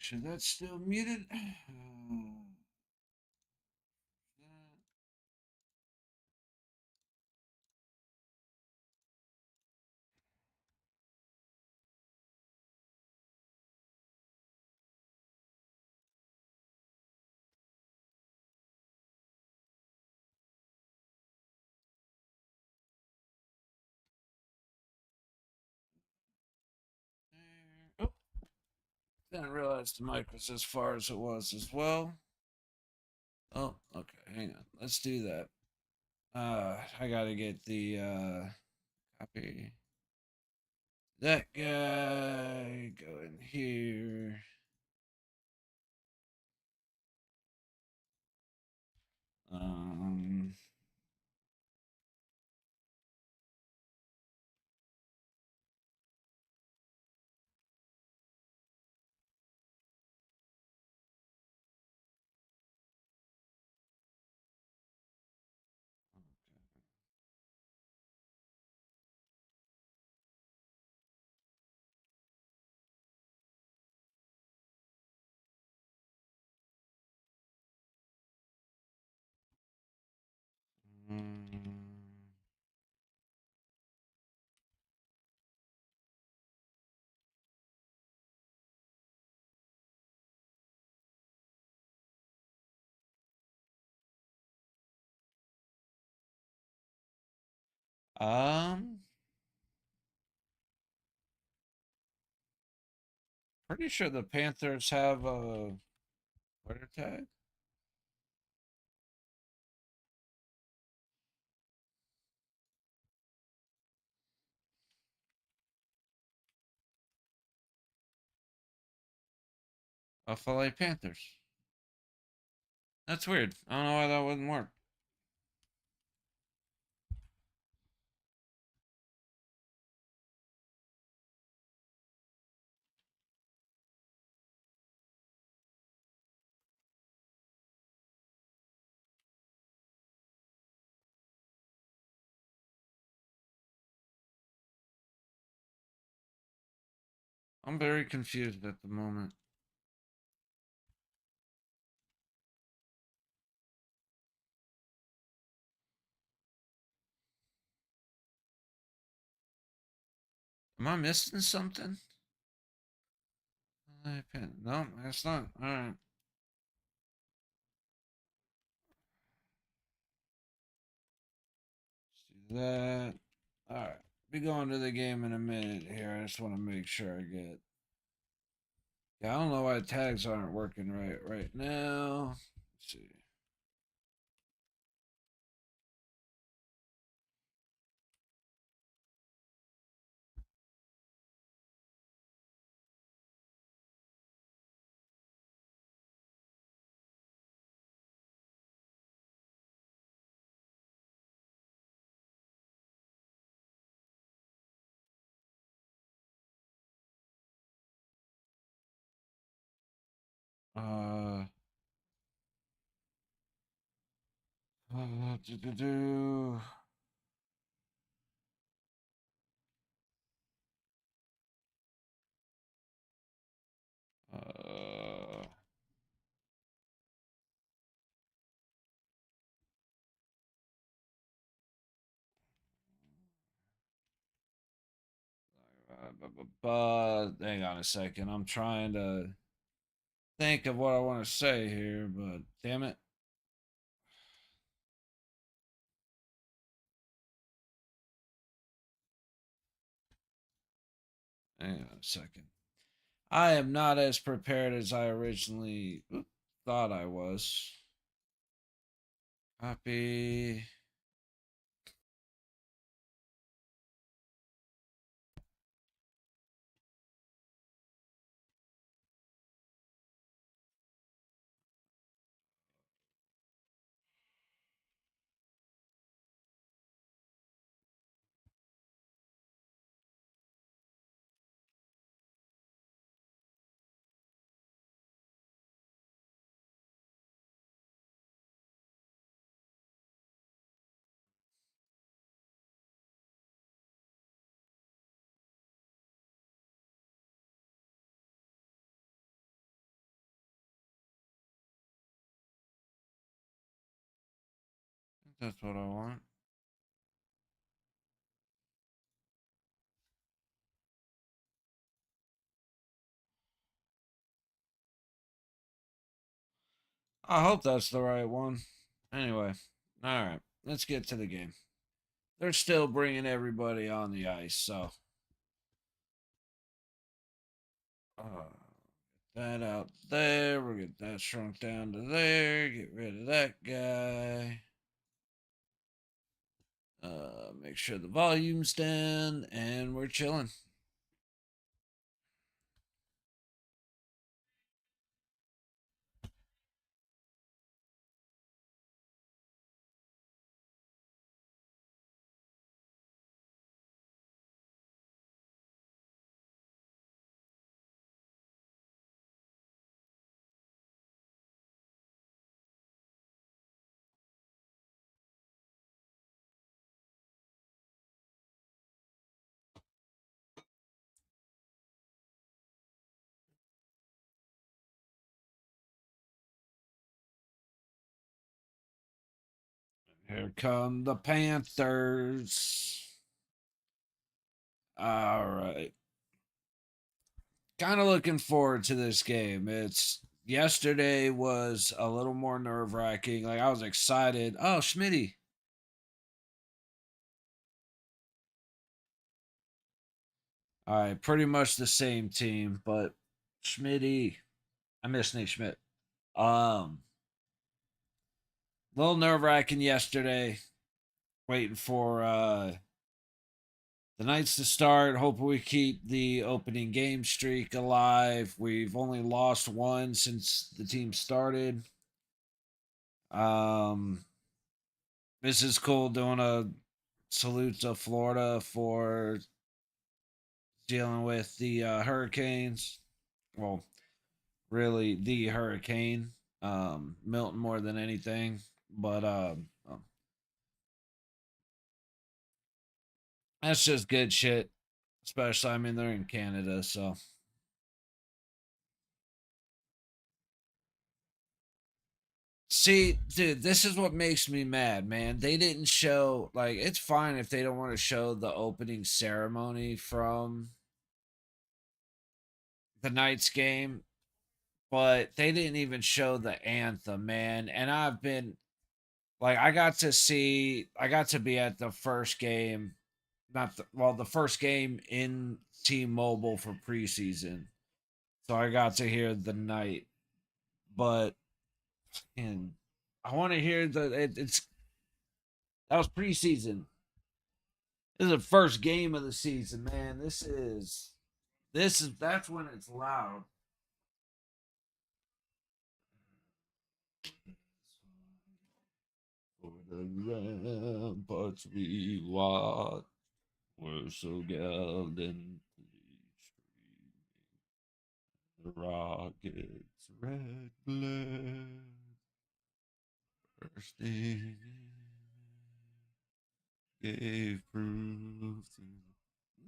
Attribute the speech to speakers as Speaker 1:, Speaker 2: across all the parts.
Speaker 1: sure that's still muted. Oh, didn't realize the mic was as far as it was as well. Oh, okay. Hang on. Let's do that. I gotta get the copy that guy. Go in here. Um. Um. Pretty sure the Panthers have a Twitter tag. Buffalo Panthers. That's weird. I don't know why that wouldn't work. I'm very confused at the moment. Am I missing something? No, that's not. All right. Let's do that. All right. Be going to the game in a minute here. I just want to make sure I get. Yeah, I don't know why tags aren't working right now. Let's see. Uh, do, do, do. Uh, hang on a second. I'm trying to think of what I want to say here, but damn it. Hang on a second. I am not as prepared as I originally thought I was. Copy. That's what I want. I hope that's the right one. Anyway, all right, let's get to the game. They're still bringing everybody on the ice, so that out there. We'll get that shrunk down to there. Get rid of that guy. Make sure the volume's down, and we're chilling. Here come the Panthers. All right. Kind of looking forward to this game. It's yesterday was a little more nerve wracking. Like I was excited. Oh, Schmitty. All right, pretty much the same team, but Schmitty. I miss Nate Schmidt. A little nerve wracking yesterday. Waiting for the Knights to start. Hoping we keep the opening game streak alive. We've only lost one since the team started. Um, this is cool doing a salute to Florida for dealing with the hurricanes. Well, really the hurricane, Milton more than anything. But that's just good shit. Especially, I mean, they're in Canada, so see, dude, this is what makes me mad, man. They didn't show like it's fine if they don't want to show the opening ceremony from the Knights game, but they didn't even show the anthem, man. And I've been like I got to be at the first game, not the, well, the first game in T-Mobile for preseason. So I got to hear the night, but and I want to hear it's that was preseason. This is the first game of the season, man. This is that's when it's loud. For the ramparts we watch were so gallantly streaming. The rockets' red glare bursting gave proof to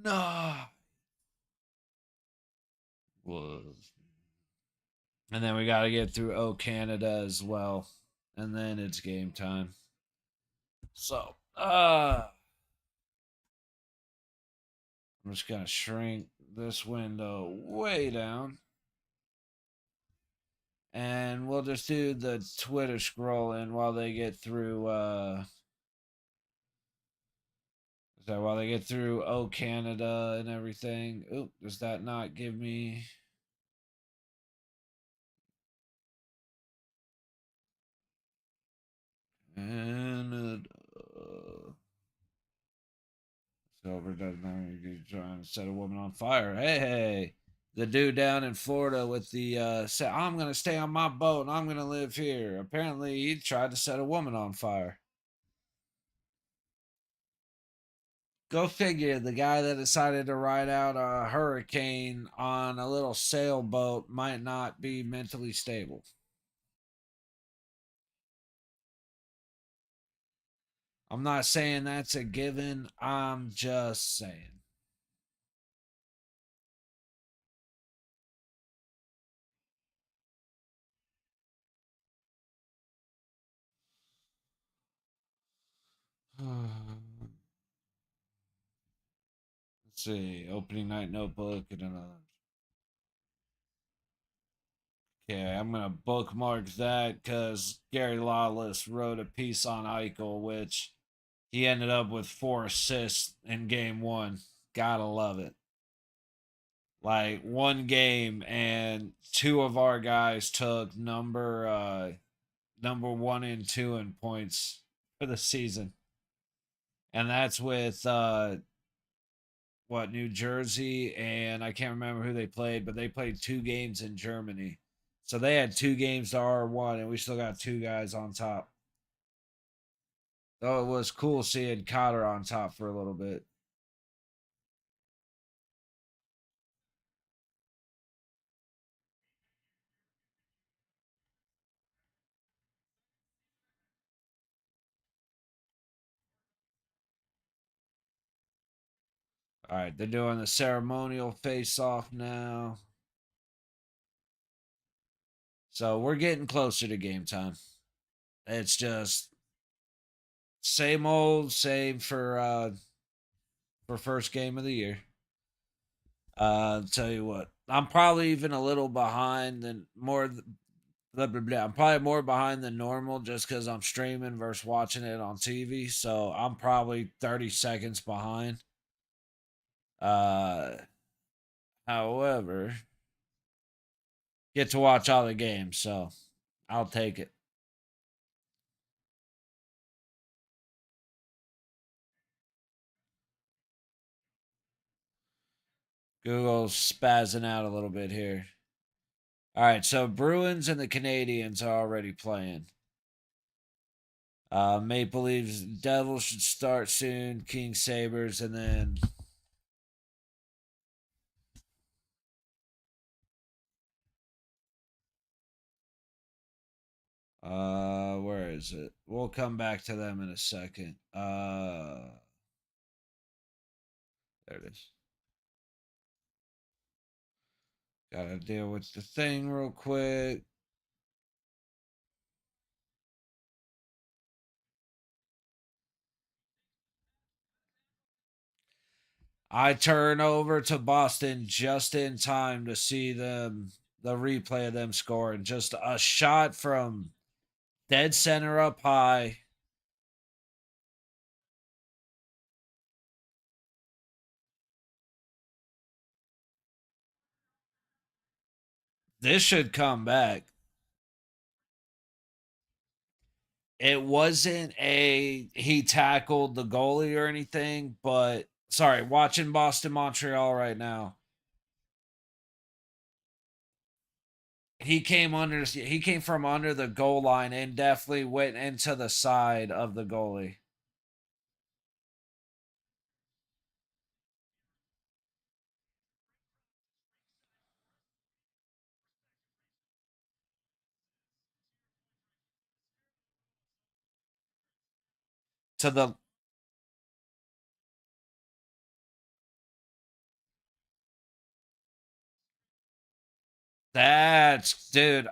Speaker 1: no was. And then we got to get through O Canada as well. And then it's game time. So, I'm just going to shrink this window way down. And we'll just do the Twitter scrolling while they get through, so while they get through O Canada and everything. Oop, does that not give me. And Silver doesn't know you're trying to set a woman on fire. Hey, hey. The dude down in Florida with the say, I'm gonna stay on my boat and I'm gonna live here. Apparently he tried to set a woman on fire. Go figure, the guy that decided to ride out a hurricane on a little sailboat might not be mentally stable. I'm not saying that's a given. I'm just saying. see. Opening night notebook and another. Okay, I'm gonna bookmark that because Gary Lawless wrote a piece on Eichel, which he ended up with 4 assists in game one. Gotta love it. Like one game and two of our guys took number one and two in points for the season. And that's with New Jersey, and I can't remember who they played, but they played 2 games in Germany. So they had 2 games to R1, and we still got 2 guys on top. Though it was cool seeing Cotter on top for a little bit. All right, they're doing the ceremonial face off now. So we're getting closer to game time. It's just same old, same for first game of the year. Tell you what, I'm probably even a little behind than more. Blah, blah, blah. I'm probably more behind than normal just because I'm streaming versus watching it on TV. So I'm probably 30 seconds behind. Uh, However, get to watch all the games, so I'll take it. Google's spazzing out a little bit here. All right, so Bruins and the Canadians are already playing. Maple Leafs, Devils should start soon. King Sabres, and then where is it? We'll come back to them in a second. There it is. Gotta deal with the thing real quick. I turn over to Boston just in time to see them, the replay of them scoring. Just a shot from dead center up high. This should come back. It wasn't a he tackled the goalie or anything, but sorry, watching Boston Montreal right now. He came from under the goal line and definitely went into the side of the goalie. To the That's dude.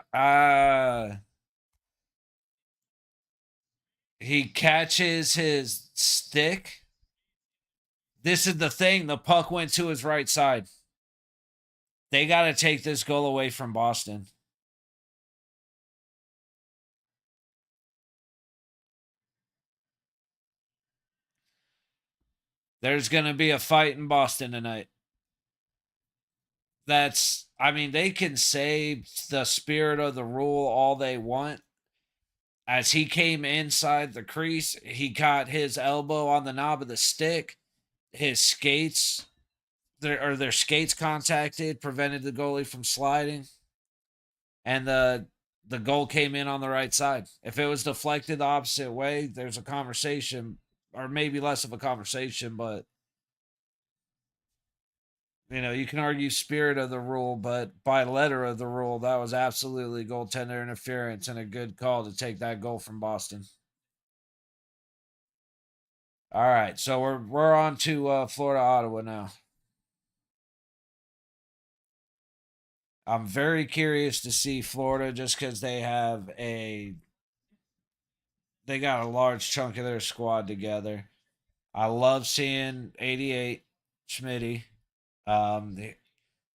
Speaker 1: He catches his stick. This is the thing. The puck went to his right side. They got to take this goal away from Boston. There's going to be a fight in Boston tonight. I mean, they can say the spirit of the rule all they want. As he came inside the crease, he got his elbow on the knob of the stick. His skates, their skates contacted, prevented the goalie from sliding, and the goal came in on the right side. If it was deflected the opposite way, there's a conversation, or maybe less of a conversation, but you can argue spirit of the rule, but by letter of the rule, that was absolutely goaltender interference and a good call to take that goal from Boston. All right, so we're on to Florida Ottawa now. I'm very curious to see Florida just because they got a large chunk of their squad together. I love seeing 88 Schmitty, the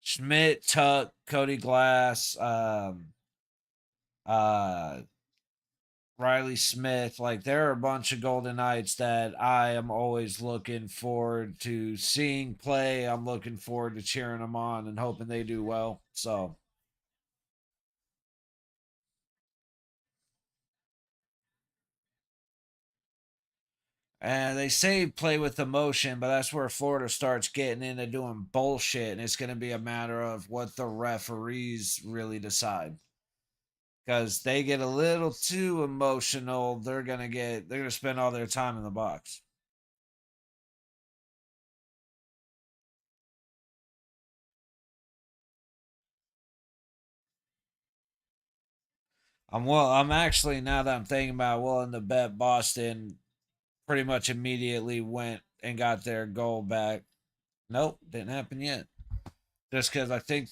Speaker 1: Schmidt, Tuck, Cody Glass, uh, Riley Smith. Like there are a bunch of Golden Knights that I am always looking forward to seeing play. I'm looking forward to cheering them on and hoping they do well. So, and they say play with emotion, but that's where Florida starts getting into doing bullshit, and it's going to be a matter of what the referees really decide. Because they get a little too emotional, they're gonna spend all their time in the box. I'm actually now that I'm thinking about it, willing to bet Boston pretty much immediately went and got their goal back. Nope, didn't happen yet. Just because I think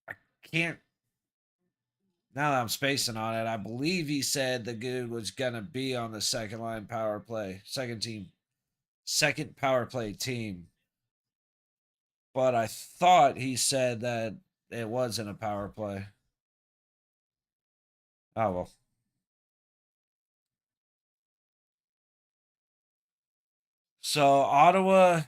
Speaker 1: I can't. Now that I'm spacing on it, I believe he said the dude was gonna be on the second line power play, second power play team. But I thought he said that it wasn't a power play. Oh well. So Ottawa,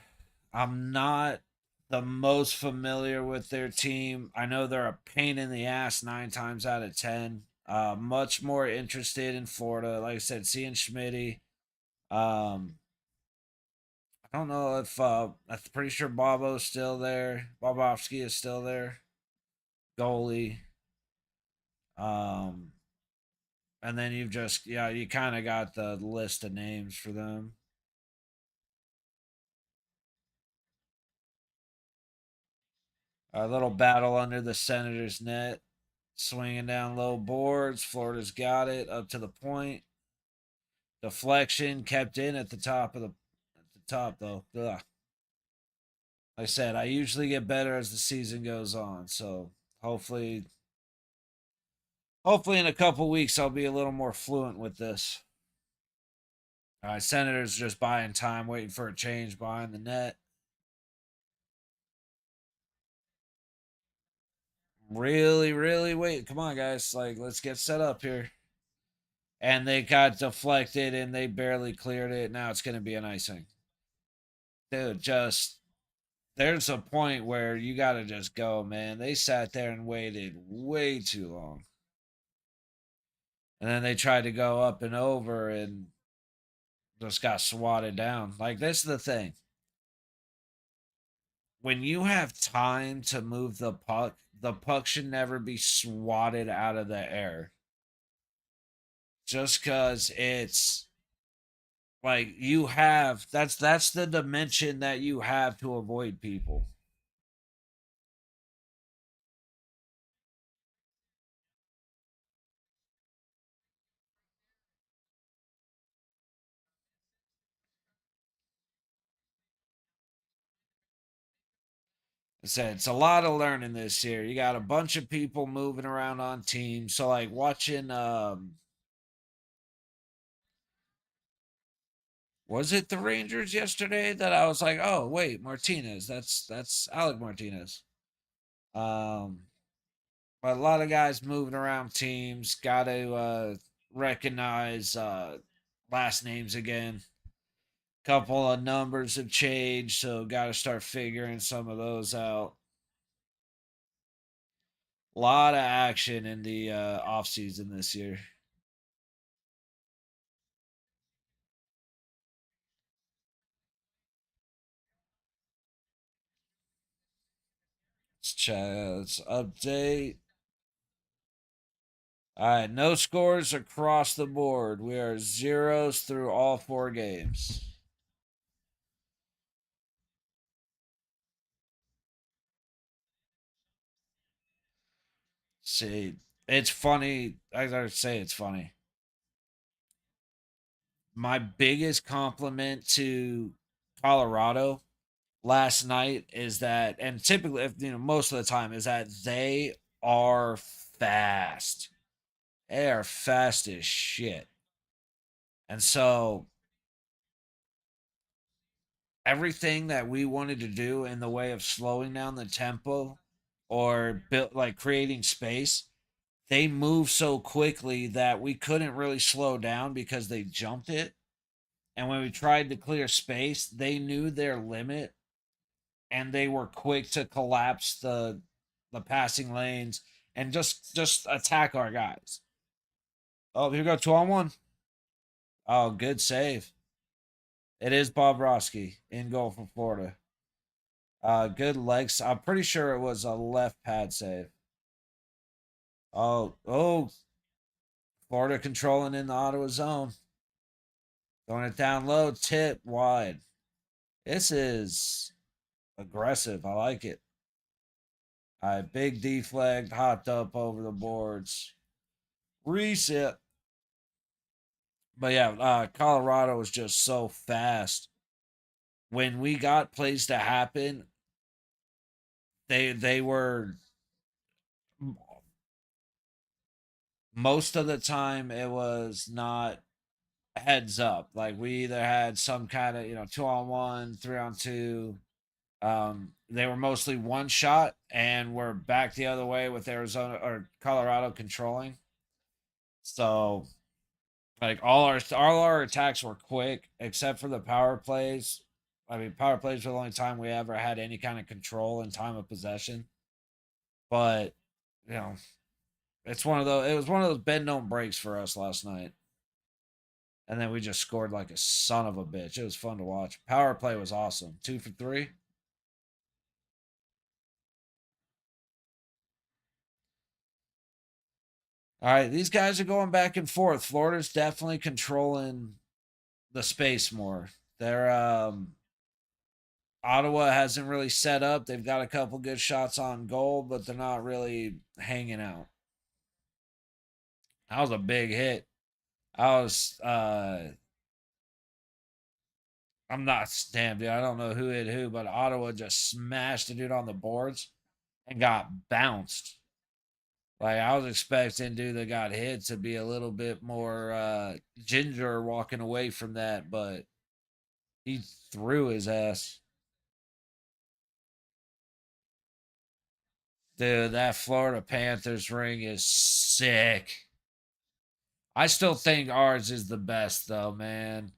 Speaker 1: I'm not the most familiar with their team. I know they're a pain in the ass 9 times out of 10. Much more interested in Florida. Like I said, seeing Schmitty. Um, I don't know if I'm pretty sure Bobo's still there. Bobovsky is still there. Goalie. Um, and then you've just you kind of got the list of names for them. A little battle under the Senators' net. Swinging down low boards. Florida's got it up to the point. Deflection kept in at the top of the top though. Ugh. Like I said, I usually get better as the season goes on. So hopefully, hopefully in a couple weeks I'll be a little more fluent with this. All right, Senators just buying time, waiting for a change behind the net. Really, really wait. Come on, guys. Like, let's get set up here. And they got deflected and they barely cleared it. Now it's going to be an icing. Dude, just there's a point where you got to just go, man. They sat there and waited way too long. And then they tried to go up and over and just got swatted down. Like, this is the thing. When you have time to move the puck should never be swatted out of the air. Just because it's like you have that's the dimension that you have to avoid people. I said it's a lot of learning this year. You got a bunch of people moving around on teams. So like watching was it the Rangers yesterday that I was like, "Oh, wait, Martinez. That's Alec Martinez." Um but a lot of guys moving around teams, got to recognize last names again. Couple of numbers have changed, so got to start figuring some of those out. A lot of action in the off season this year. Let's check. Let's update. All right, no scores across the board. We are zeros through all 4 games. See, it's funny. I gotta say, it's funny. My biggest compliment to Colorado last night is that, and typically, most of the time, is that they are fast. They are fast as shit. And so everything that we wanted to do in the way of slowing down the tempo or built like creating space, they moved so quickly that we couldn't really slow down because they jumped it. And when we tried to clear space, they knew their limit and they were quick to collapse the passing lanes and just attack our guys. Oh, here we go, 2-on-1. Oh, good save. It is Bobrovsky in goal for Florida. Good legs. I'm pretty sure it was a left pad save. Oh, Florida controlling in the Ottawa zone. Throwing it down low, tip wide. This is aggressive. I like it. All right, big deflect, hopped up over the boards. Reset. But yeah, Colorado was just so fast. When we got plays to happen, they were most of the time it was not heads up. Like we either had some kind of 2-on-1, 3-on-2. They were mostly one shot, and we're back the other way with Arizona or Colorado controlling. So like all our attacks were quick except for the power plays. I mean, power plays were the only time we ever had any kind of control and time of possession. But you know, it's one of those. It was one of those bend don't breaks for us last night, and then we just scored like a son of a bitch. It was fun to watch. Power play was awesome. 2 for 3. All right, these guys are going back and forth. Florida's definitely controlling the space more. They're Ottawa hasn't really set up. They've got a couple good shots on goal, but they're not really hanging out. That was a big hit. I was I'm not damn dude. I don't know who hit who, but Ottawa just smashed the dude on the boards and got bounced. Like I was expecting dude that got hit to be a little bit more ginger walking away from that, but he threw his ass. Dude, that Florida Panthers ring is sick. I still think ours is the best though, man.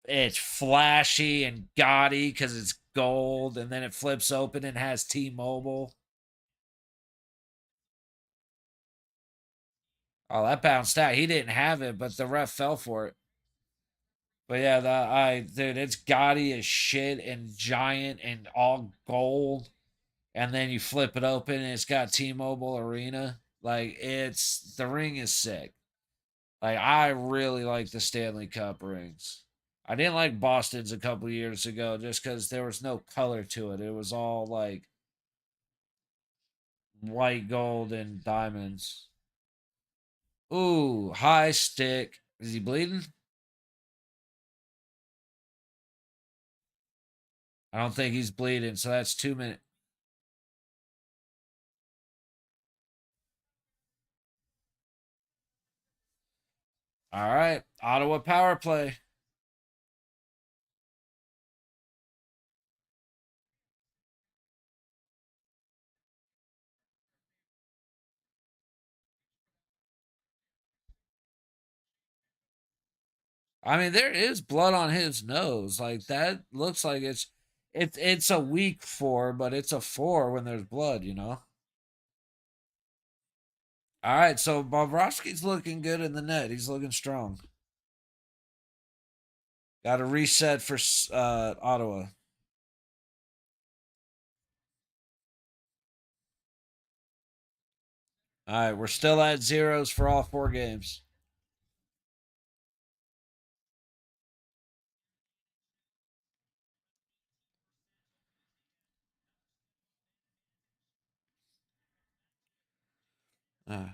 Speaker 1: It's flashy and gaudy because it's gold, and then it flips open and has T-Mobile. Oh, that bounced out. He didn't have it, but the ref fell for it. But yeah, dude, it's gaudy as shit and giant and all gold. And then you flip it open and it's got T-Mobile Arena. Like it's the ring is sick. Like I really like the Stanley Cup rings. I didn't like Boston's a couple years ago just because there was no color to it. It was all like white gold and diamonds. Ooh, high stick. Is he bleeding? I don't think he's bleeding, so that's 2 minutes. All right, Ottawa power play. I mean, there is blood on his nose. Like that looks like it's a weak 4, but it's a 4 when there's blood. All right, so Bobrovsky's looking good in the net. He's looking strong. Got a reset for Ottawa. All right, we're still at zeros for all 4 games. Uh,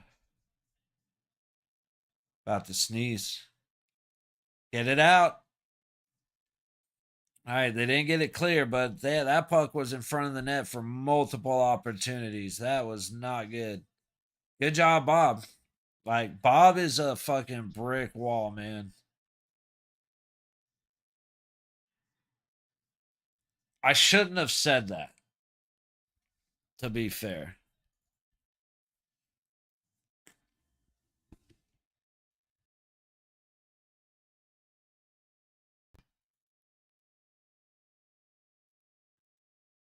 Speaker 1: about to sneeze. Get it out. All right, they didn't get it clear, but that puck was in front of the net for multiple opportunities. That was not good. Good job, Bob. Like Bob is a fucking brick wall, man. I shouldn't have said that, to be fair.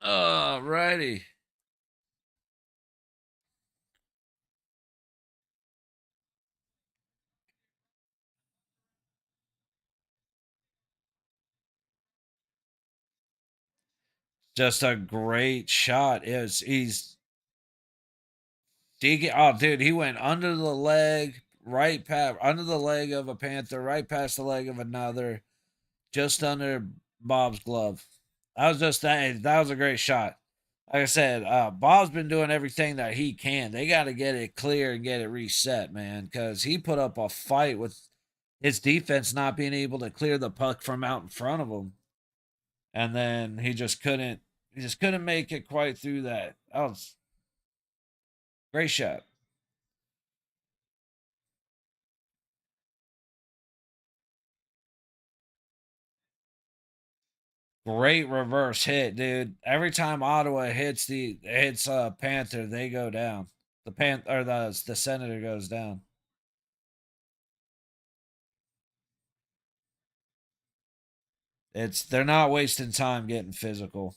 Speaker 1: Alrighty. Just a great shot. Oh dude, he went under the leg, right past under the leg of a Panther, right past the leg of another, just under Bob's glove. That was a great shot. Like I said, Bob's been doing everything that he can. They got to get it clear and get it reset, man, because he put up a fight with his defense not being able to clear the puck from out in front of him, and then he just couldn't. He just couldn't make it quite through that. That was a great shot. Great reverse hit, dude. Every time Ottawa hits Panther, they go down. The Senator goes down. They're not wasting time getting physical.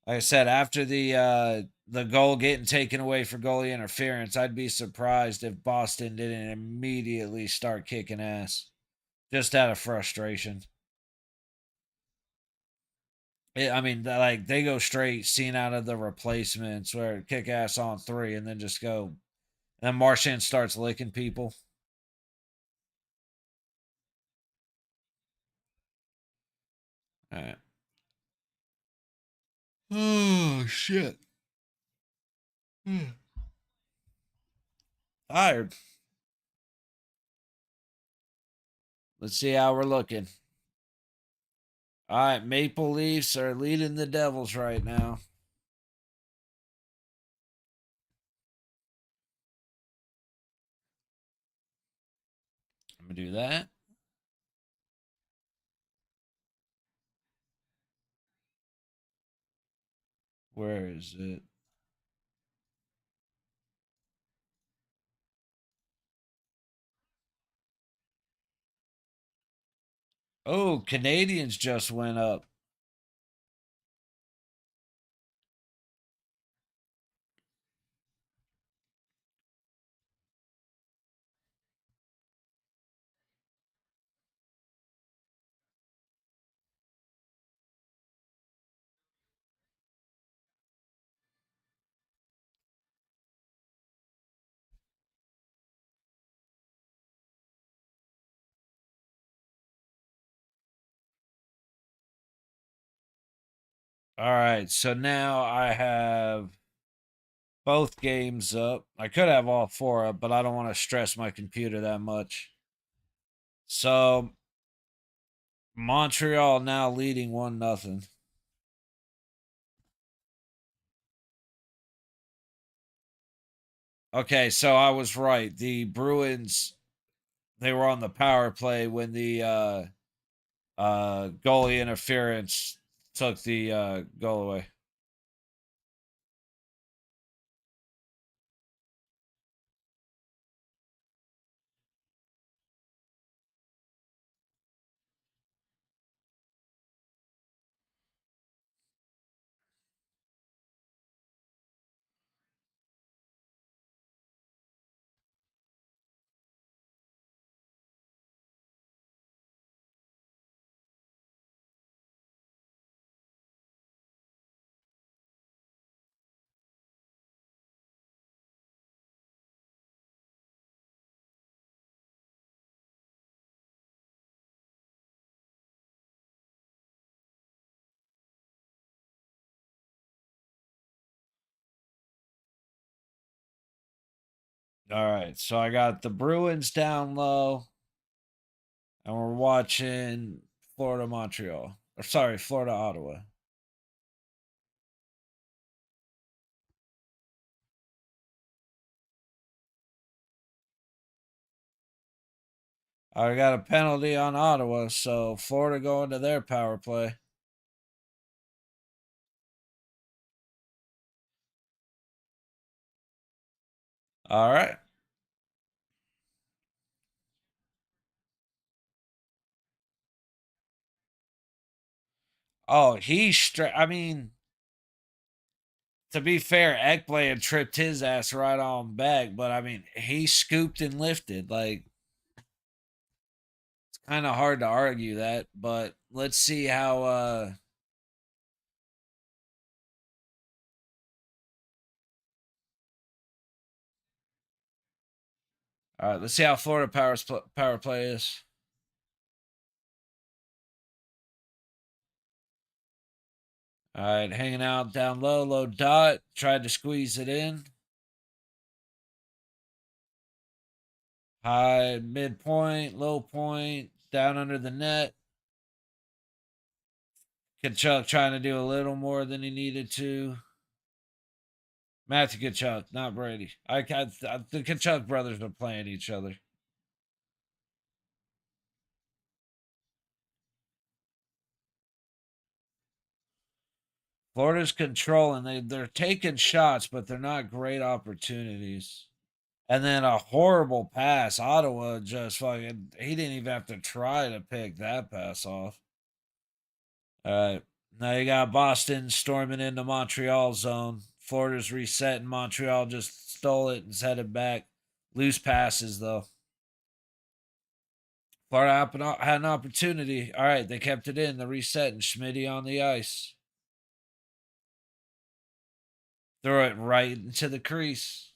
Speaker 1: Like I said, after the goal getting taken away for goalie interference, I'd be surprised if Boston didn't immediately start kicking ass, just out of frustration. I mean, like they go straight, seen out of the replacements, where kick ass on three, and then just go. And then Marchand starts licking people. All right. Oh shit. Tired. Let's see how we're looking. All right, Maple Leafs are leading the Devils right now. I'm gonna do that. Where is it? Oh, Canadians just went up. All right, so now I have both games up. I could have all four up, but I don't want to stress my computer that much. So Montreal now leading 1-0. Okay, so I was right. The Bruins, they were on the power play when the goalie interference took the goal away. All right, so I got the Bruins down low, and we're watching Florida Montreal. Or sorry, Florida Ottawa. I got a penalty on Ottawa, so Florida going to their power play. All right. Oh, I mean, to be fair, Ekblad had tripped his ass right on back, but I mean, he scooped and lifted. Like, it's kind of hard to argue that, but let's see how all right, let's see how Florida power play is. All right, hanging out down low, low dot, tried to squeeze it in. High midpoint, low point, down under the net. Kachuk trying to do a little more than he needed to. Matthew Kachuk, not Brady. The Kachuk brothers are playing each other. Florida's controlling. They're taking shots, but they're not great opportunities. And then a horrible pass. Ottowa just fucking. He didn't even have to try to pick that pass off. All right. Now you got Boston storming into Montreal zone. Florida's resetting. Montreal just stole it and is headed back. Loose passes, though. Florida had an opportunity. All right, they kept it in. The reset and Schmitty on the ice. Throw it right into the crease.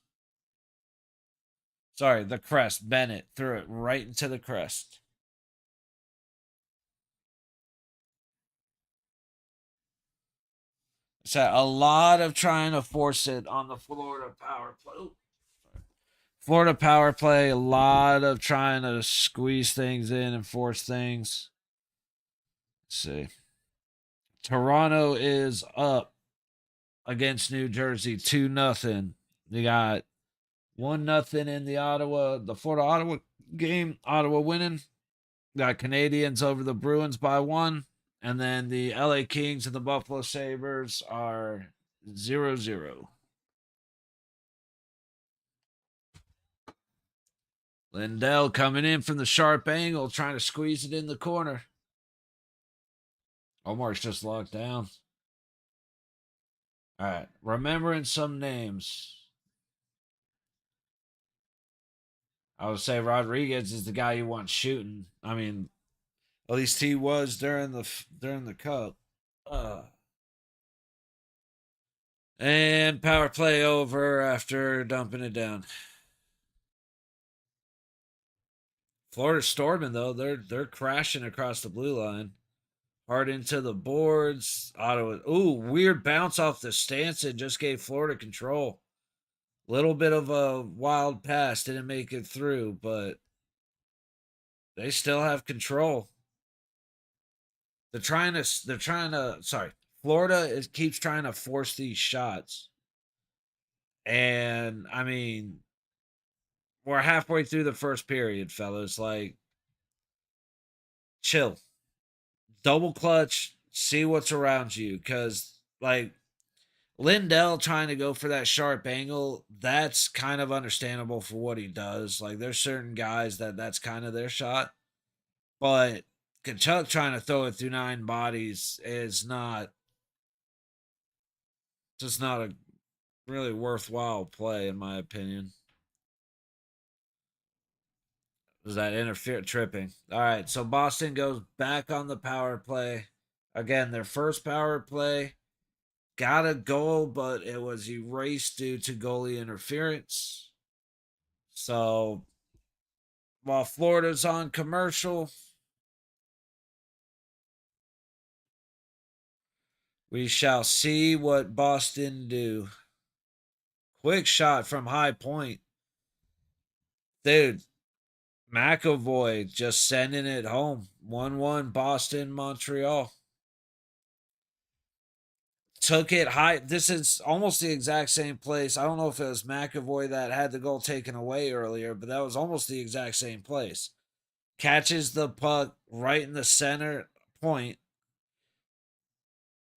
Speaker 1: Sorry, the crest. Bennett threw it right into the crest. So a lot of trying to force it on the Florida power play. Ooh, Florida power play, a lot of trying to squeeze things in and force things. Let's see. Toronto is up against New Jersey 2-0. You got 1-0 in the Florida Ottawa game. Ottawa winning. Got Canadians over the Bruins by 1. And then the LA Kings and the Buffalo Sabres are 0-0. Lindell coming in from the sharp angle, trying to squeeze it in the corner. Omar's just locked down. All right. Remembering some names. I would say Rodriguez is the guy you want shooting. I mean, at least he was during the cup. And power play over after dumping it down. Florida storming though. They're crashing across the blue line. Hard into the boards. Ottawa. Ooh, weird bounce off the stance and just gave Florida control. Little bit of a wild pass. Didn't make it through, but they still have control. Sorry. Florida keeps trying to force these shots. And I mean, we're halfway through the first period, fellas. Like, chill. Double clutch, see what's around you. Because, like, Lindell trying to go for that sharp angle, that's kind of understandable for what he does. Like, there's certain guys that's kind of their shot. But Kachuk trying to throw it through 9 bodies is just not a really worthwhile play, in my opinion. Was that interfere tripping? All right, so Boston goes back on the power play. Again, their first power play got a goal, but it was erased due to goalie interference. So while Florida's on commercial, we shall see what Boston do. Quick shot from high point. Dude, McAvoy just sending it home. 1-1 Boston, Montreal. Took it high. This is almost the exact same place. I don't know if it was McAvoy that had the goal taken away earlier, but that was almost the exact same place. Catches the puck right in the center point,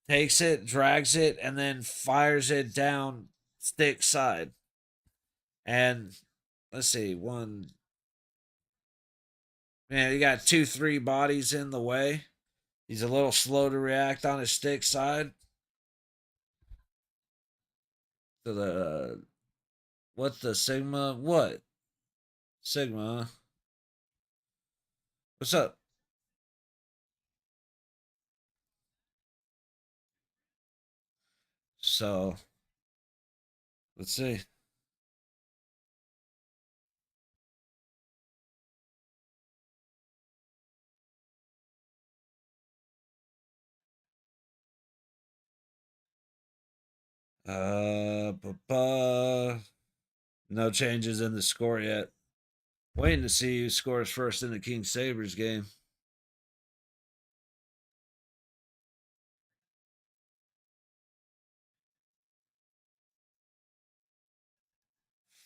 Speaker 1: takes it, drags it, and then fires it down stick side. And let's see, one man, you got 2, 3 bodies in the way. He's a little slow to react on his stick side. To the what the Sigma? What? Sigma. What's up? So let's see. No changes in the score yet. Waiting to see who scores first in the King Sabres game.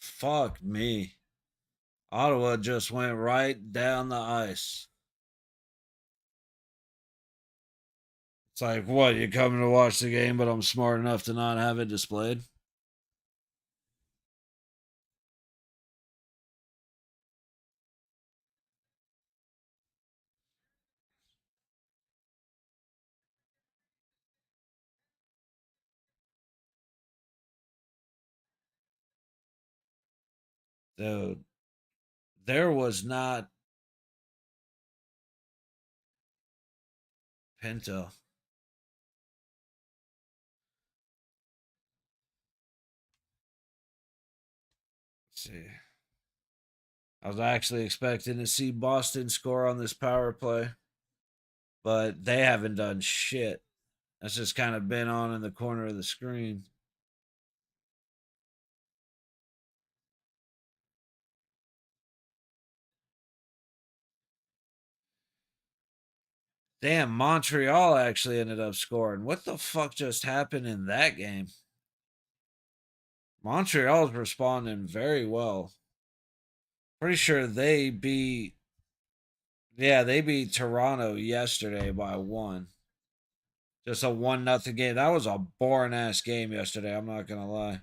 Speaker 1: Fuck me. Ottawa just went right down the ice. It's like, what? You coming to watch the game, but I'm smart enough to not have it displayed? Dude, there was not Pinto. Let's see. I was actually expecting to see Boston score on this power play, but they haven't done shit. That's just kind of been on in the corner of the screen. Damn, Montreal actually ended up scoring. What the fuck just happened in that game? Montreal's responding very well. Pretty sure they beat, yeah, they beat Toronto yesterday by 1. Just a 1-0 game. That was a boring ass game yesterday, I'm not gonna lie.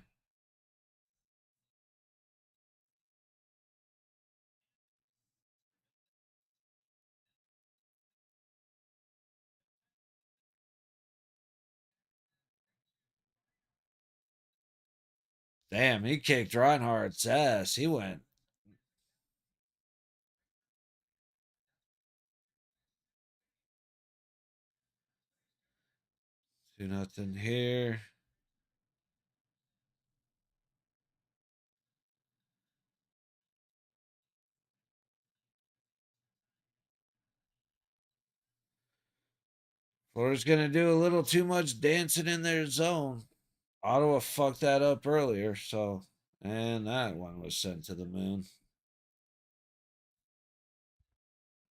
Speaker 1: Damn, he kicked Reinhardt's ass. He went 2-0 here. Florida's gonna do a little too much dancing in their zone. Ottawa fucked that up earlier, so and that one was sent to the moon.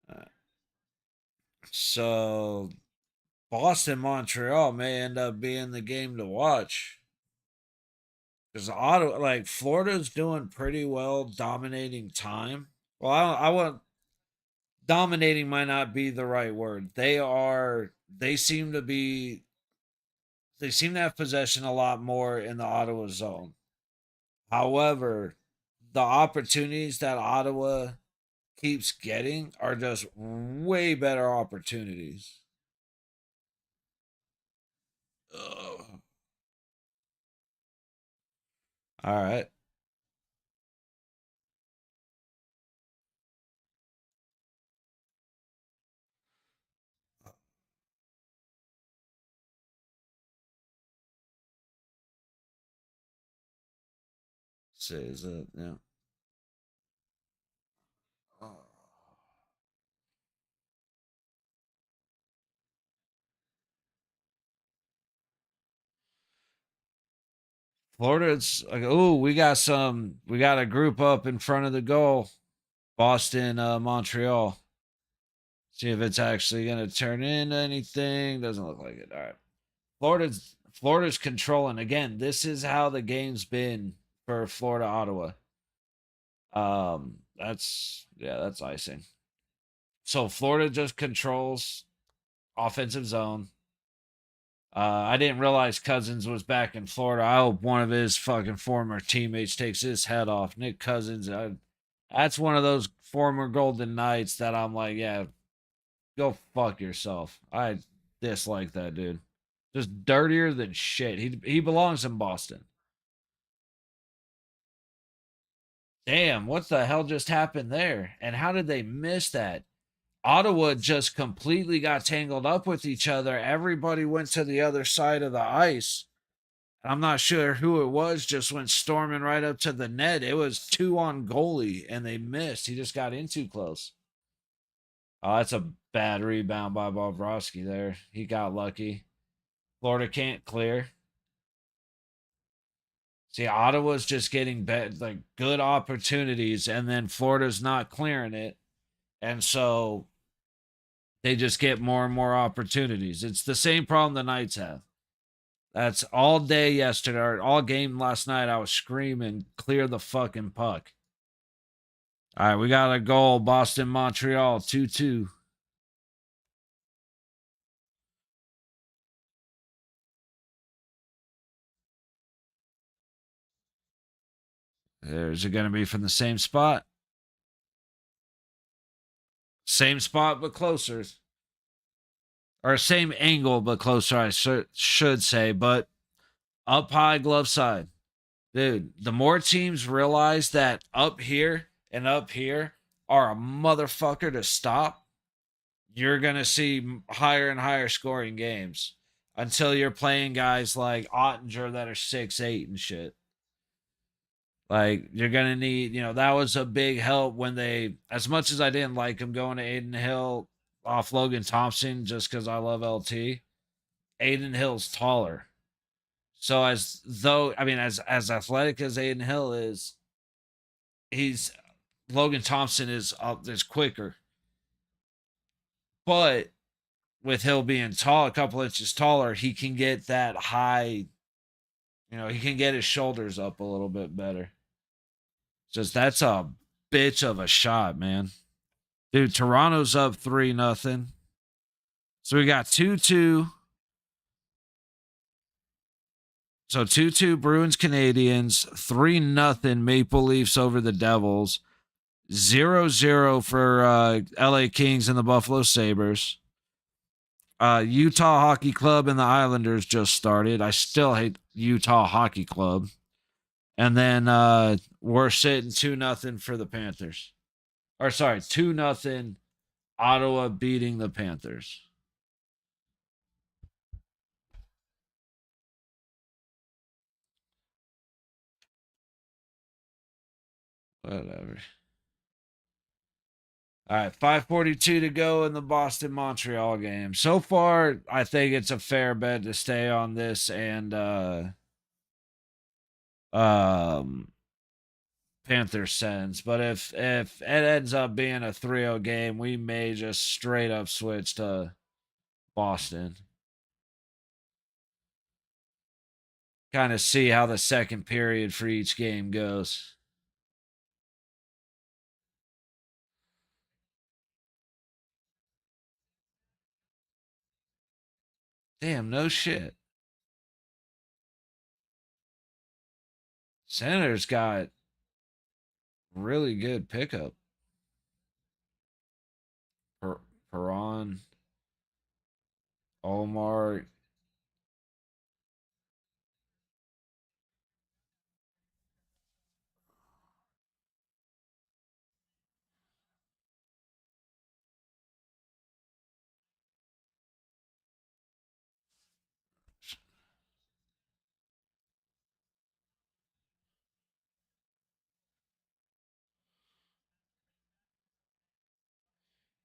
Speaker 1: Uh, so Boston Montreal may end up being the game to watch because Ottawa, like Florida's doing pretty well, dominating time. Well, I want dominating might not be the right word. They are. They seem to be. They seem to have possession a lot more in the Ottawa zone. However, the opportunities that Ottawa keeps getting are just way better opportunities. Ugh. All right. Says it. Yeah. Oh. Florida's like, oh, we got a group up in front of the goal. Boston, Montreal. See if it's actually gonna turn into anything. Doesn't look like it. All right. Florida's controlling. Again, this is how the game's been for Florida Ottawa. That's icing. So Florida just controls offensive zone. I didn't realize Cousins was back in Florida. I hope one of his fucking former teammates takes his head off. Nick Cousins, that's one of those former Golden Knights that I'm like, yeah, go fuck yourself. I dislike that dude. Just dirtier than shit. He belongs in Boston. Damn, what the hell just happened there? And how did they miss that? Ottawa just completely got tangled up with each other. Everybody went to the other side of the ice. I'm not sure who it was, just went storming right up to the net. It was two on goalie and they missed. He just got in too close. Oh, that's a bad rebound by Bobrovsky there. He got lucky. Florida can't clear. See, Ottawa's just getting like good opportunities, and then Florida's not clearing it. And so they just get more and more opportunities. It's the same problem the Knights have. That's all day yesterday, or all game last night. I was screaming, clear the fucking puck. All right, we got a goal. Boston, Montreal, 2-2. Is it going to be from the same spot? Same spot, but closer. Or same angle, but closer, I should say. But up high, glove side. Dude, the more teams realize that up here and up here are a motherfucker to stop, you're going to see higher and higher scoring games until you're playing guys like Ottinger that are 6'8" and shit. Like, you're going to need, that was a big help when they, as much as I didn't like him going to Aiden Hill off Logan Thompson just because I love LT, Aiden Hill's taller. So as athletic as Aiden Hill he's Logan Thompson is quicker. But with Hill being tall, a couple inches taller, he can get that high, he can get his shoulders up a little bit better. Just that's a bitch of a shot, man. Dude, Toronto's up 3-0. So we got 2-2. So 2-2 Bruins Canadians, 3-0 Maple Leafs over the Devils, 0-0 for LA Kings and the Buffalo Sabres. Utah Hockey Club and the Islanders just started. I still hate Utah Hockey Club. And then we're sitting 2-0 for the Panthers. Or sorry, 2-0 Ottawa beating the Panthers. Whatever. All right, 5:42 to go in the Boston Montreal game. So far, I think it's a fair bet to stay on this and um Panthers sends. But if it ends up being a 3-0 game, we may just straight up switch to Boston. Kind of see how the second period for each game goes. Damn, no shit. Senators got really good pickup. Perron, Omar.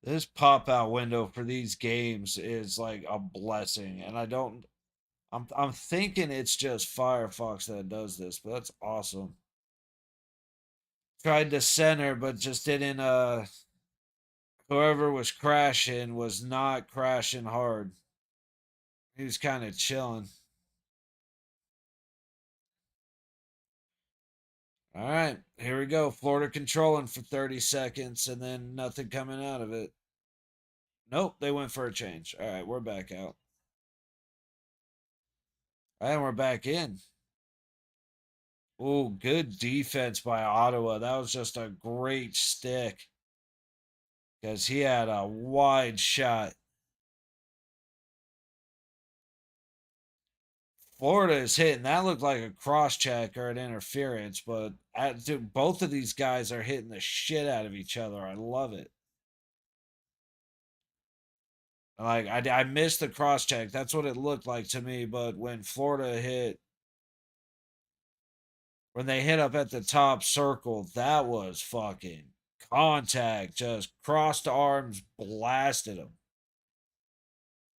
Speaker 1: This pop out window for these games is like a blessing, and I don't. I'm thinking it's just Firefox that does this, but that's awesome. Tried to center, but just didn't. Whoever was crashing was not crashing hard. He was kind of chilling. All right, here we go. Florida controlling for 30 seconds and then nothing coming out of it. Nope, they went for a change. All right, we're back out. And we're back in. Oh, good defense by Ottawa. That was just a great stick because he had a wide shot. Florida is hitting. That looked like a cross check or an interference, but dude, both of these guys are hitting the shit out of each other. I love it. Like I missed the cross check. That's what it looked like to me. But when they hit up at the top circle, that was fucking contact. Just crossed arms, blasted him.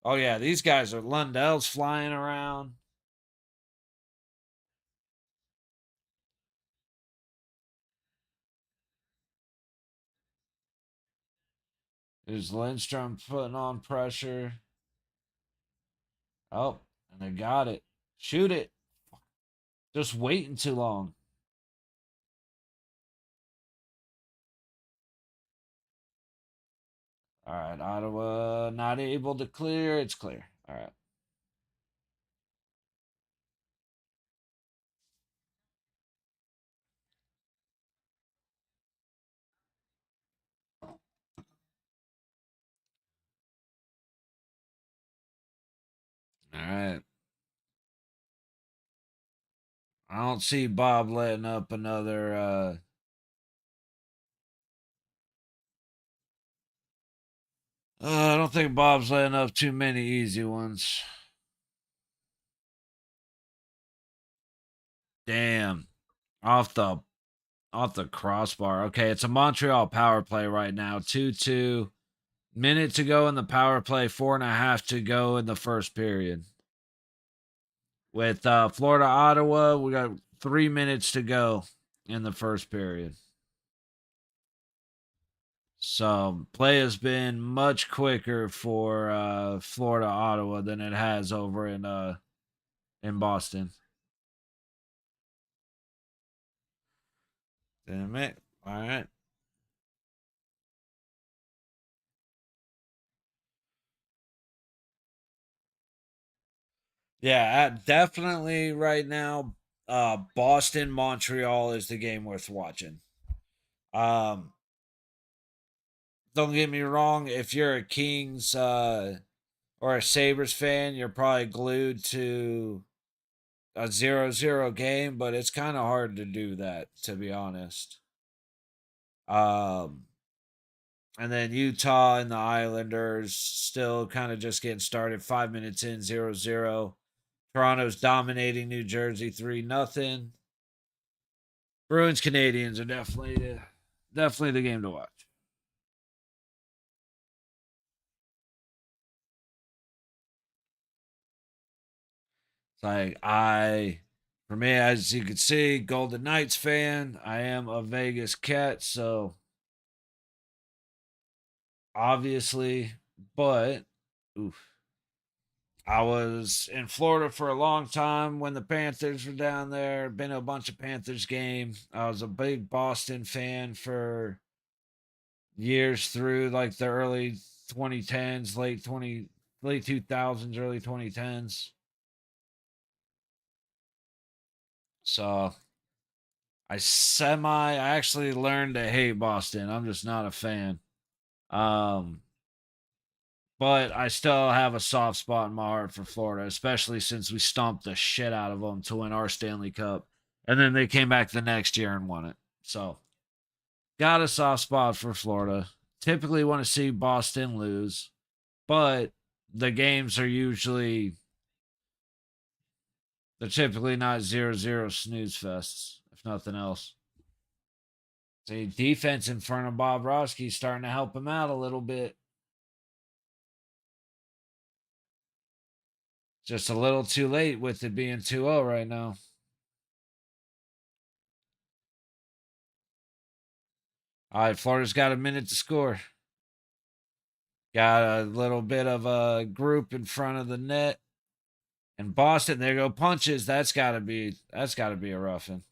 Speaker 1: Oh yeah, these guys are Lundell's flying around. There's Lindstrom putting on pressure. Oh, and they got it. Shoot it. Just waiting too long. All right, Ottawa not able to clear. It's clear. All right. All right. I don't see Bob letting up another I don't think Bob's letting up too many easy ones. Damn. Off the off the crossbar. Okay, it's a Montreal power play right now. 2-2. Minute to go in the power play, 4.5 to go in the first period. With Florida Ottawa, we got 3 minutes to go in the first period. So play has been much quicker for Florida Ottawa than it has over in Boston. Damn it. All right. Yeah, definitely right now, Boston Montreal is the game worth watching. Um, don't get me wrong, if you're a Kings or a Sabres fan, you're probably glued to a 0-0 game, but it's kind of hard to do that, to be honest. Um, and then Utah and the Islanders still kind of just getting started. 5 minutes in, 0-0. Toronto's dominating New Jersey 3-0. Bruins Canadians are definitely the game to watch. It's like for me, as you can see, Golden Knights fan. I am a Vegas cat, so obviously, but oof. I was in Florida for a long time when the Panthers were down there. Been to a bunch of Panthers games. I was a big Boston fan for years through like the early 2010s, late 2000s, early 2010s. So I actually learned to hate Boston. I'm just not a fan. Um but I still have a soft spot in my heart for Florida, especially since we stomped the shit out of them to win our Stanley Cup. And then they came back the next year and won it. So, got a soft spot for Florida. Typically want to see Boston lose, but the games are usually they're typically not 0-0 snooze fests, if nothing else. See, defense in front of Bob Roski starting to help him out a little bit. Just a little too late with it being 2-0 right now. All right, Florida's got a minute to score. Got a little bit of a group in front of the net. And Boston, there go punches. That's gotta be a roughing.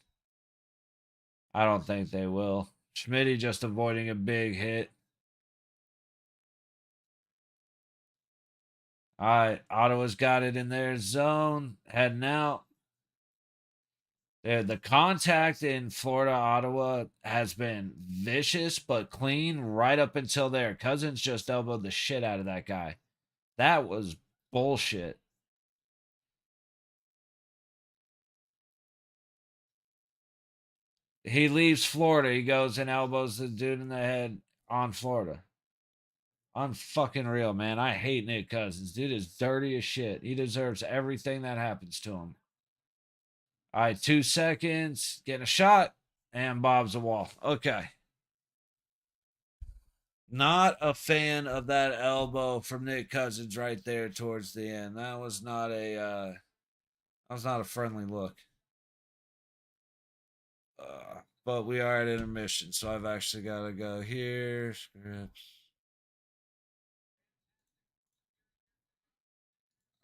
Speaker 1: I don't think they will. Schmitty just avoiding a big hit. All right, Ottawa's got it in their zone, heading out. The contact in Florida, Ottawa has been vicious but clean right up until there. Cousins just elbowed the shit out of that guy. That was bullshit. He leaves Florida. He goes and elbows the dude in the head on Florida. Unfucking real, man. I hate Nick Cousins. Dude is dirty as shit. He deserves everything that happens to him. All right, 2 seconds. Getting a shot. And Bob's a wall. Okay. Not a fan of that elbow from Nick Cousins right there towards the end. That was not a friendly look. But we are at intermission, so I've actually got to go here. Scripts.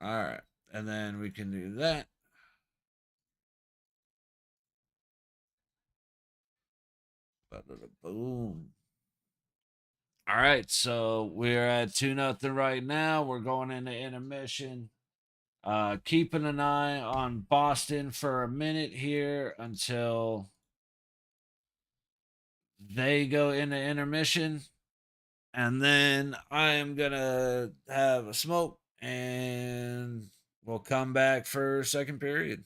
Speaker 1: All right, and then we can do that. Boom. All right, so we're at 2-0 right now. We're going into intermission. Keeping an eye on Boston for a minute here until they go into intermission. And then I am going to have a smoke and we'll come back for second period.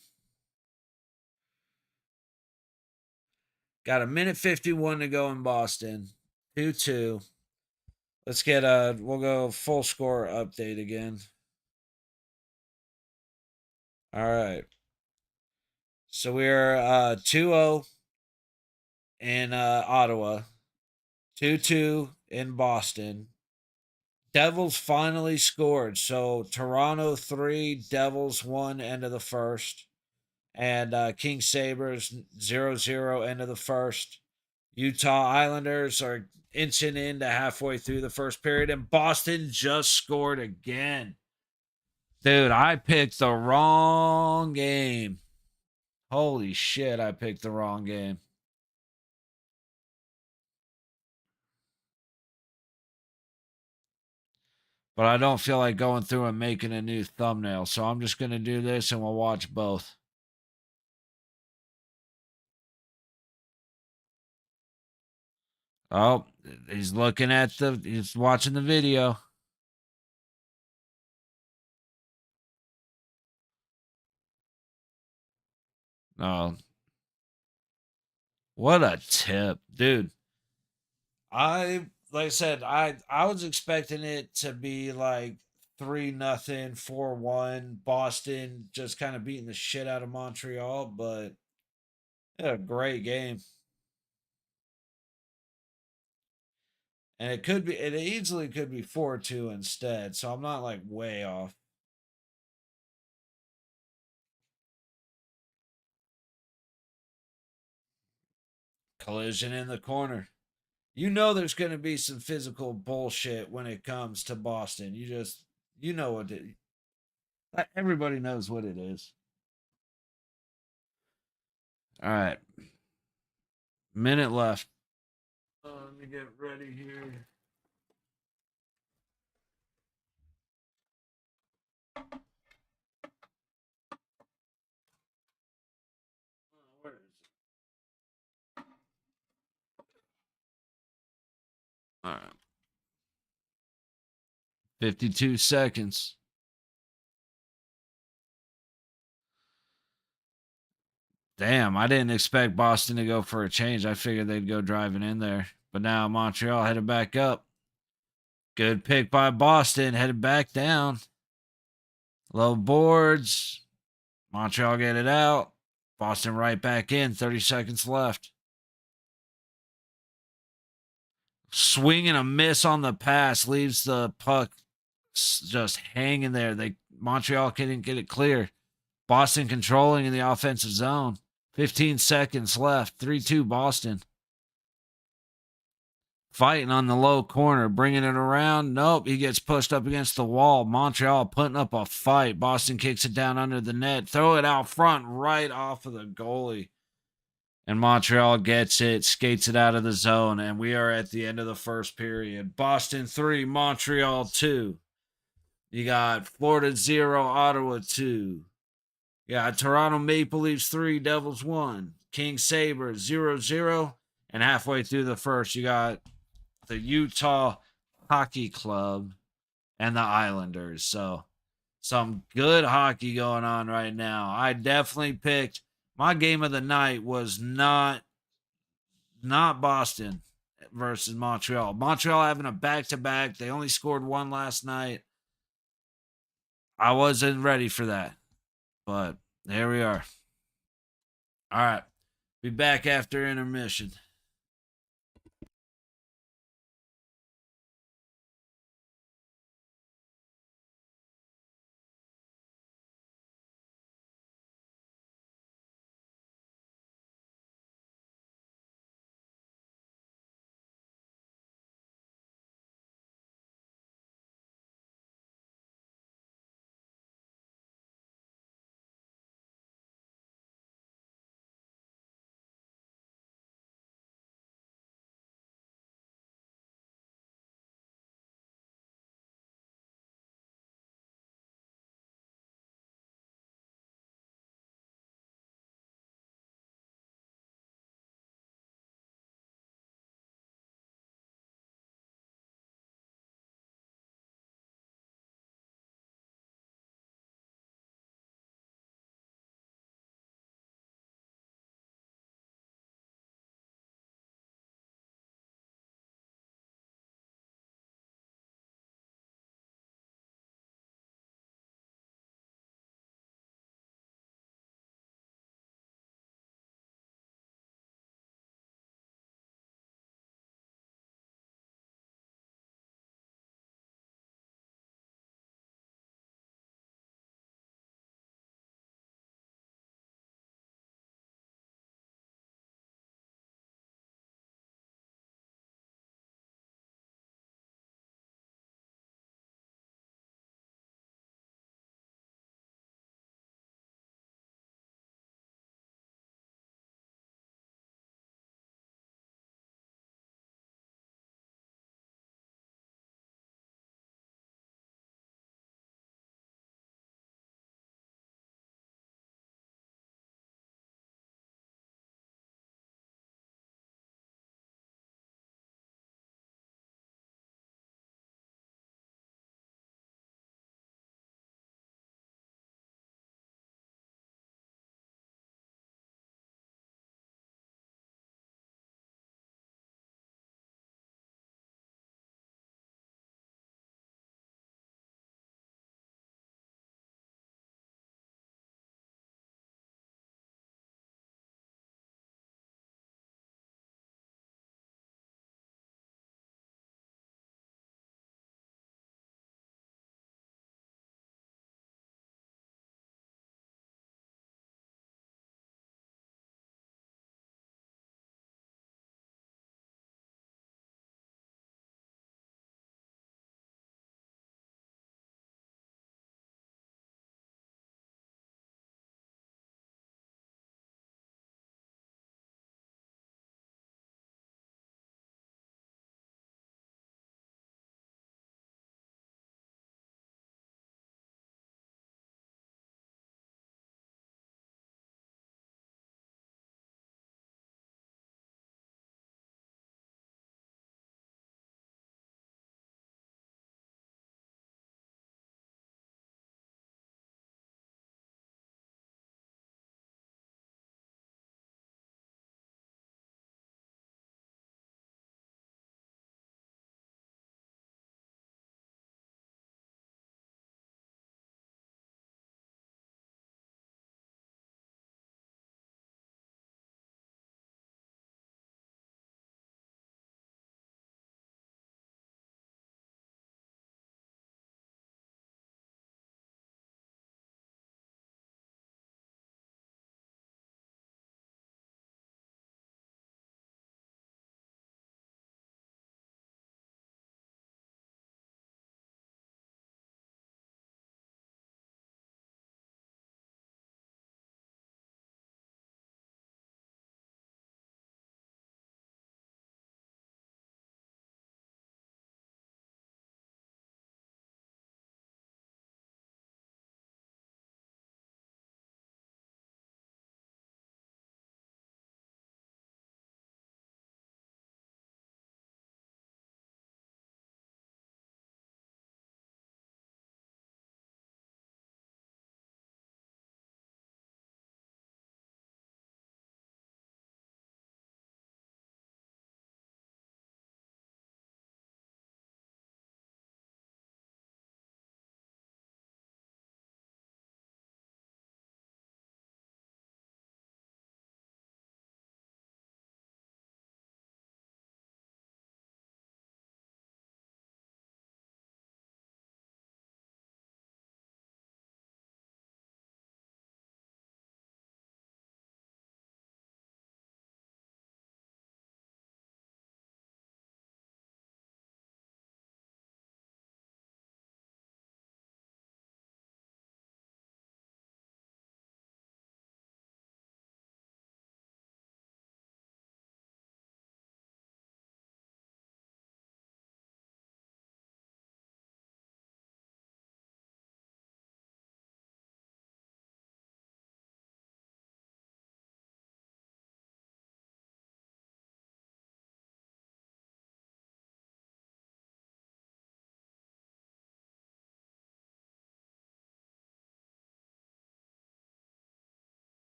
Speaker 1: Got a minute 51 to go in Boston. 2-2. Let's get we'll go full score update again. All right. So we're 2-0 in Ottawa, 2-2 in Boston. Devils finally scored. So Toronto 3, Devils 1, end of the first. And King Sabres 0-0, end of the first. Utah Islanders are inching into halfway through the first period. And Boston just scored again. Dude, I picked the wrong game. Holy shit, I picked the wrong game. But I don't feel like going through and making a new thumbnail. So I'm just going to do this and we'll watch both. Oh, he's he's watching the video. Oh, what a tip, dude. Like I said, I was expecting it to be like 3-0, 4-1, Boston just kind of beating the shit out of Montreal, but a great game. And it easily could be 4-2 instead, so I'm not like way off. Collision in the corner. You know there's going to be some physical bullshit when it comes to Boston. You know what it, everybody knows what it is. All right. Minute left. Let me get ready here. Where is it? All right. 52 seconds. Damn, I didn't expect Boston to go for a change. I figured they'd go driving in there. But now Montreal headed back up. Good pick by Boston, headed back down. Low boards. Montreal get it out. Boston right back in. 30 seconds left. Swing and a miss on the pass leaves the puck just hanging there. Montreal couldn't get it clear. Boston controlling in the offensive zone. 15 seconds left. 3-2 Boston. Fighting on the low corner, bringing it around. Nope, he gets pushed up against the wall. Montreal putting up a fight. Boston kicks it down under the net. Throw it out front right off of the goalie. And Montreal gets it, skates it out of the zone, and we are at the end of the first period. Boston 3, Montreal 2. You got Florida 0, Ottawa 2. You got Toronto Maple Leafs 3, Devils 1. King Sabres 0-0. And halfway through the first, you got the Utah Hockey Club and the Islanders. So some good hockey going on right now. I definitely picked my game of the night was not Boston versus Montreal. Montreal having a back-to-back. They only scored one last night. I wasn't ready for that. But here we are. All right. Be back after intermission.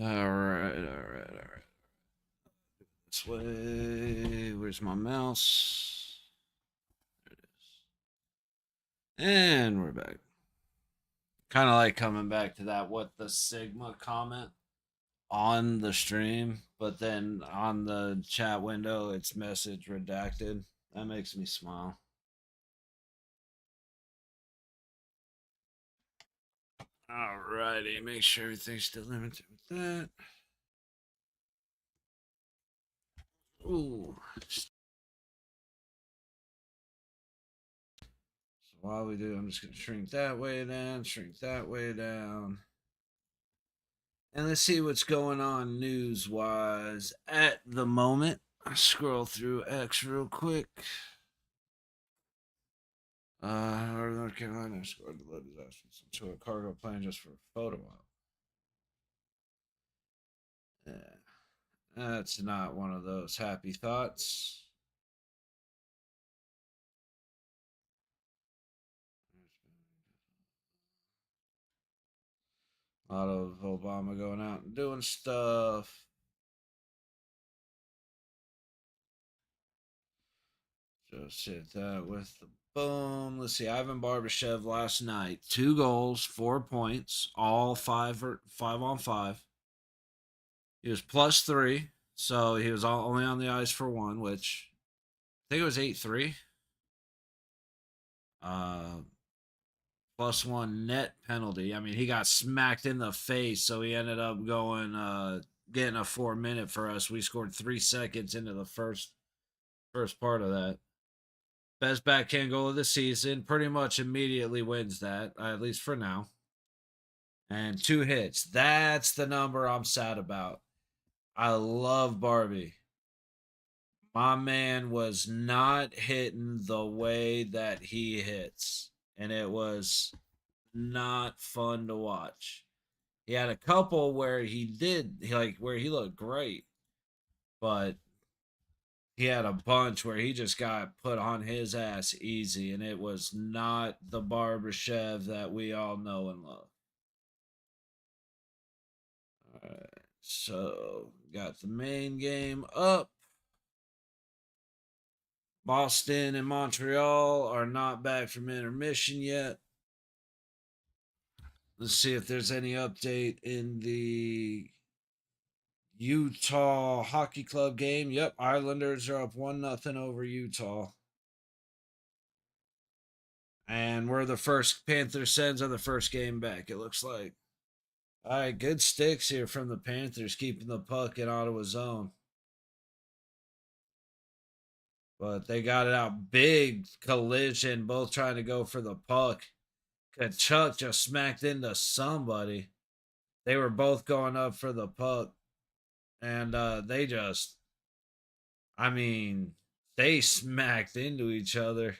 Speaker 1: All right, all right, all right. This way. Where's my mouse? There it is. And we're back. Kind of like coming back to that what the Sigma comment on the stream, but then on the chat window, it's message redacted. That makes me smile. Alrighty, make sure everything's still limited with that. Ooh. So while we do, I'm just gonna shrink that way down, shrink that way down. And let's see what's going on news wise at the moment. I scroll through X real quick. North Carolina scored the low disasters into a cargo plane just for a photo op. Yeah, that's not one of those happy thoughts. A lot of Obama going out and doing stuff. Just hit that with the boom. Let's see. Ivan Barbashev last night, 2 goals, 4 points, all five on five. He was +3, so he was only on the ice for one, which I think it was 8-3. Uh, +1 net penalty. I mean, he got smacked in the face, so he ended up going getting a 4 minute for us. We scored 3 seconds into the first part of that. Best backhand goal of the season. Pretty much immediately wins that, at least for now. And 2 hits. That's the number I'm sad about. I love Barbie. My man was not hitting the way that he hits. And it was not fun to watch. He had a couple where he did, like, where he looked great. But he had a bunch where he just got put on his ass easy, and it was not the Barbashev that we all know and love. All right, so got the main game up. Boston and Montreal are not back from intermission yet. Let's see if there's any update in the Utah Hockey Club game. Yep, Islanders are up 1-0 over Utah. And we're the first Panthers Sens are the first game back, it looks like. All right, good sticks here from the Panthers, keeping the puck in Ottawa's zone. But they got it out. Big collision, both trying to go for the puck. Kachuk just smacked into somebody. They were both going up for the puck. And they just, I mean, they smacked into each other.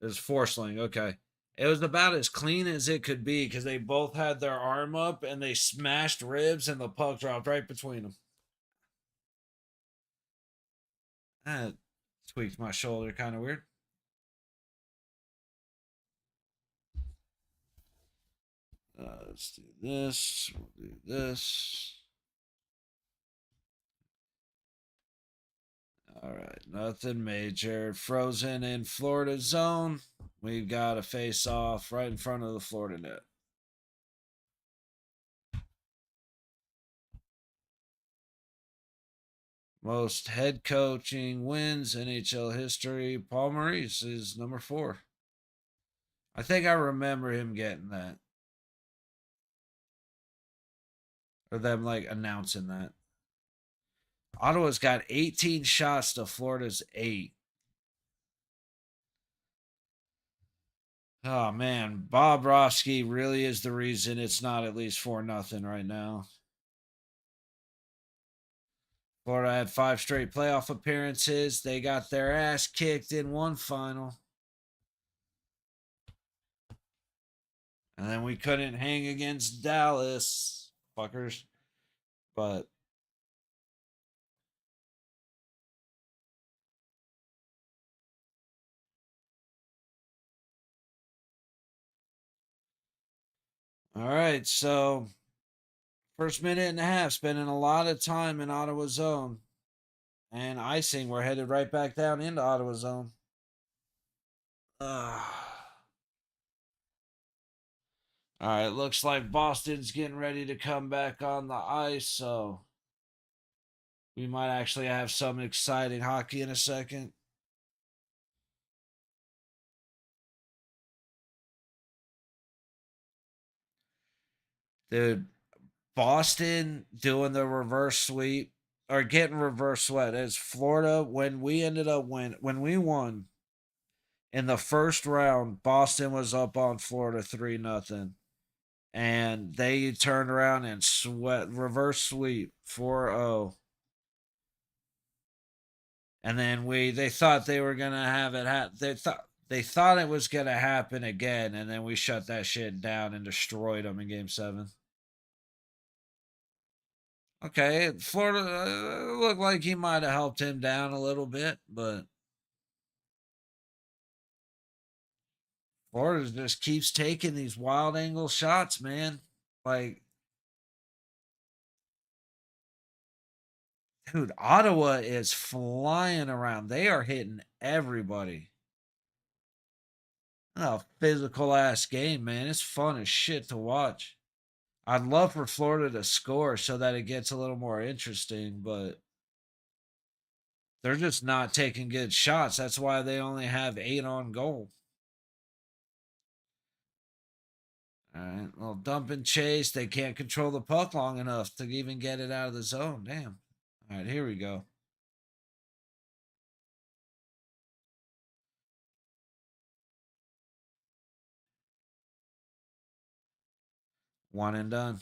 Speaker 1: It was Forsling. Okay. It was about as clean as it could be because they both had their arm up and they smashed ribs and the puck dropped right between them. That tweaked my shoulder kind of weird. Let's do this. We'll do this. All right, nothing major. Frozen in Florida zone. We've got a face off right in front of the Florida net. Most head coaching wins NHL history. Paul Maurice is number 4. I think I remember him getting that. Or them like announcing that. Ottawa's got 18 shots to Florida's 8. Oh man, Bob Rofsky really is the reason it's not at least 4-0 right now. Florida had 5 straight playoff appearances. They got their ass kicked in one final. And then we couldn't hang against Dallas, fuckers. But All right, so first minute and a half, spending a lot of time in Ottawa zone and icing. We're headed right back down into Ottawa zone. All right, looks like Boston's getting ready to come back on the ice, so we might actually have some exciting hockey in a second. Dude, Boston doing the reverse sweep or getting reverse swept as Florida when we ended up when we won in the first round. Boston was up on Florida 3-0, and they turned around and sweat reverse sweep 4-0. And then they thought they were gonna have it. They thought it was gonna happen again, and then we shut that shit down and destroyed them in Game 7. Okay, Florida looked like he might have helped him down a little bit, but Florida just keeps taking these wild angle shots, man. Like, dude, Ottawa is flying around. They are hitting everybody. Oh, physical ass game, man. It's fun as shit to watch. I'd love for Florida to score so that it gets a little more interesting, but they're just not taking good shots. That's why they only have 8 on goal. All right, well, dump and chase. They can't control the puck long enough to even get it out of the zone. Damn. All right, here we go. One and done.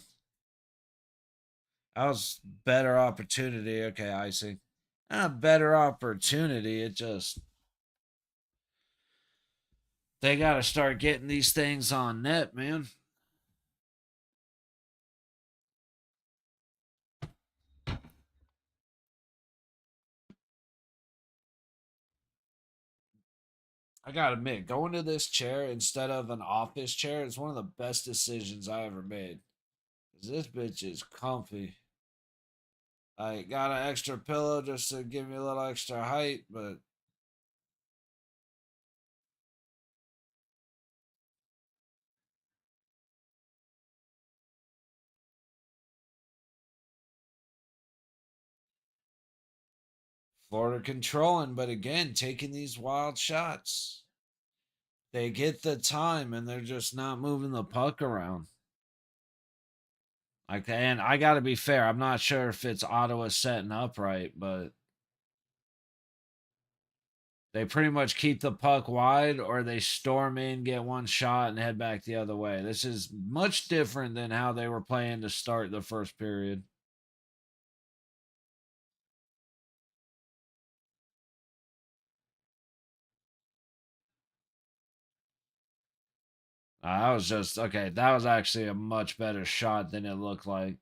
Speaker 1: That was better opportunity. Okay, icing. Better opportunity. It just they got to start getting these things on net, man. I gotta admit, going to this chair instead of an office chair is one of the best decisions I ever made. 'Cause this bitch is comfy. I got an extra pillow just to give me a little extra height, but Florida controlling, but again, taking these wild shots. They get the time and they're just not moving the puck around. Like, and I got to be fair. I'm not sure if it's Ottawa setting up right, but they pretty much keep the puck wide or they storm in, get one shot, and head back the other way. This is much different than how they were playing to start the first period. That was just okay. That was actually a much better shot than it looked like.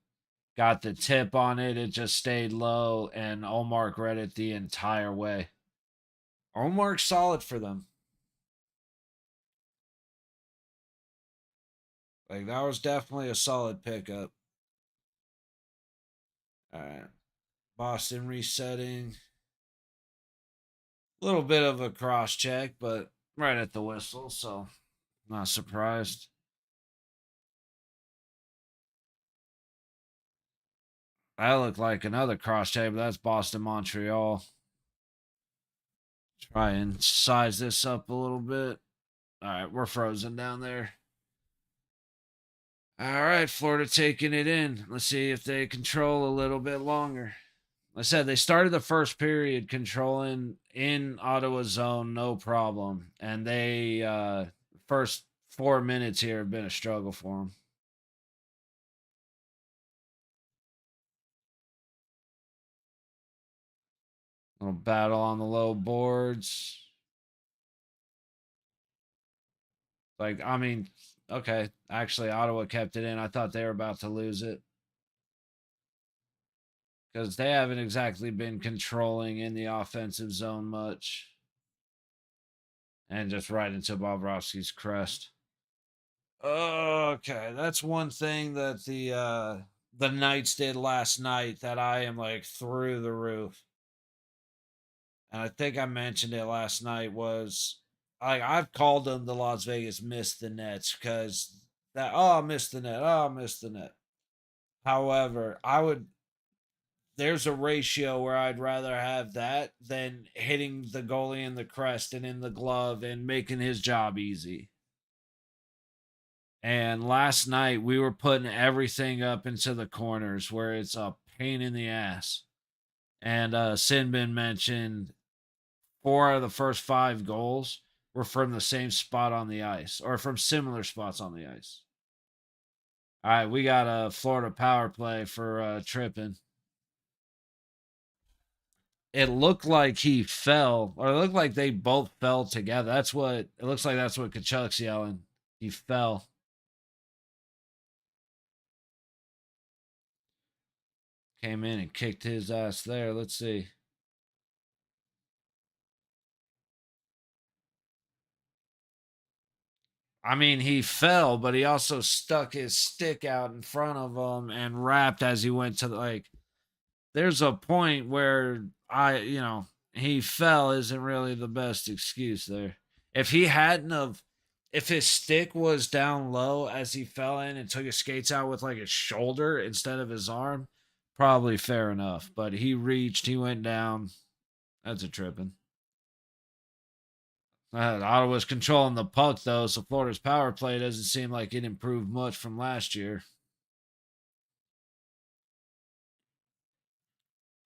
Speaker 1: Got the tip on it. It just stayed low, and Olmark read it the entire way. Olmark's solid for them. Like, that was definitely a solid pickup. All right. Boston resetting. A little bit of a cross check, but right at the whistle, so not surprised. That looked like another cross check, but that's Boston Montreal. Try and size this up a little bit. All right, we're frozen down there. All right, Florida taking it in. Let's see if they control a little bit longer. Like I said, they started the first period controlling in Ottawa zone, no problem. And they first 4 minutes here have been a struggle for them. Little battle on the low boards. Like, I mean, okay. Actually, Ottawa kept it in. I thought they were about to lose it because they haven't exactly been controlling in the offensive zone much. And just right into Bobrovsky's crest. Okay, that's one thing that the Knights did last night that I am like through the roof. And I think I mentioned it last night was I've called them the Las Vegas missed the nets because that missed the net, missed the net. However, there's a ratio where I'd rather have that than hitting the goalie in the crest and in the glove and making his job easy. And last night we were putting everything up into the corners where it's a pain in the ass. And Sinbin mentioned 4 of the first 5 goals were from the same spot on the ice or from similar spots on the ice. All right, we got a Florida power play for tripping. It looked like he fell, or it looked like they both fell together. That's what it looks like. That's what Kachuk's yelling. He fell. Came in and kicked his ass there. Let's see. I mean, he fell, but he also stuck his stick out in front of him and rapped as he went to the like. There's a point where he fell isn't really the best excuse there. If he hadn't of, if his stick was down low as he fell in and took his skates out with like his shoulder instead of his arm, probably fair enough. But he reached, he went down. That's a tripping. Ottawa's controlling the puck though, so Florida's power play doesn't seem like it improved much from last year.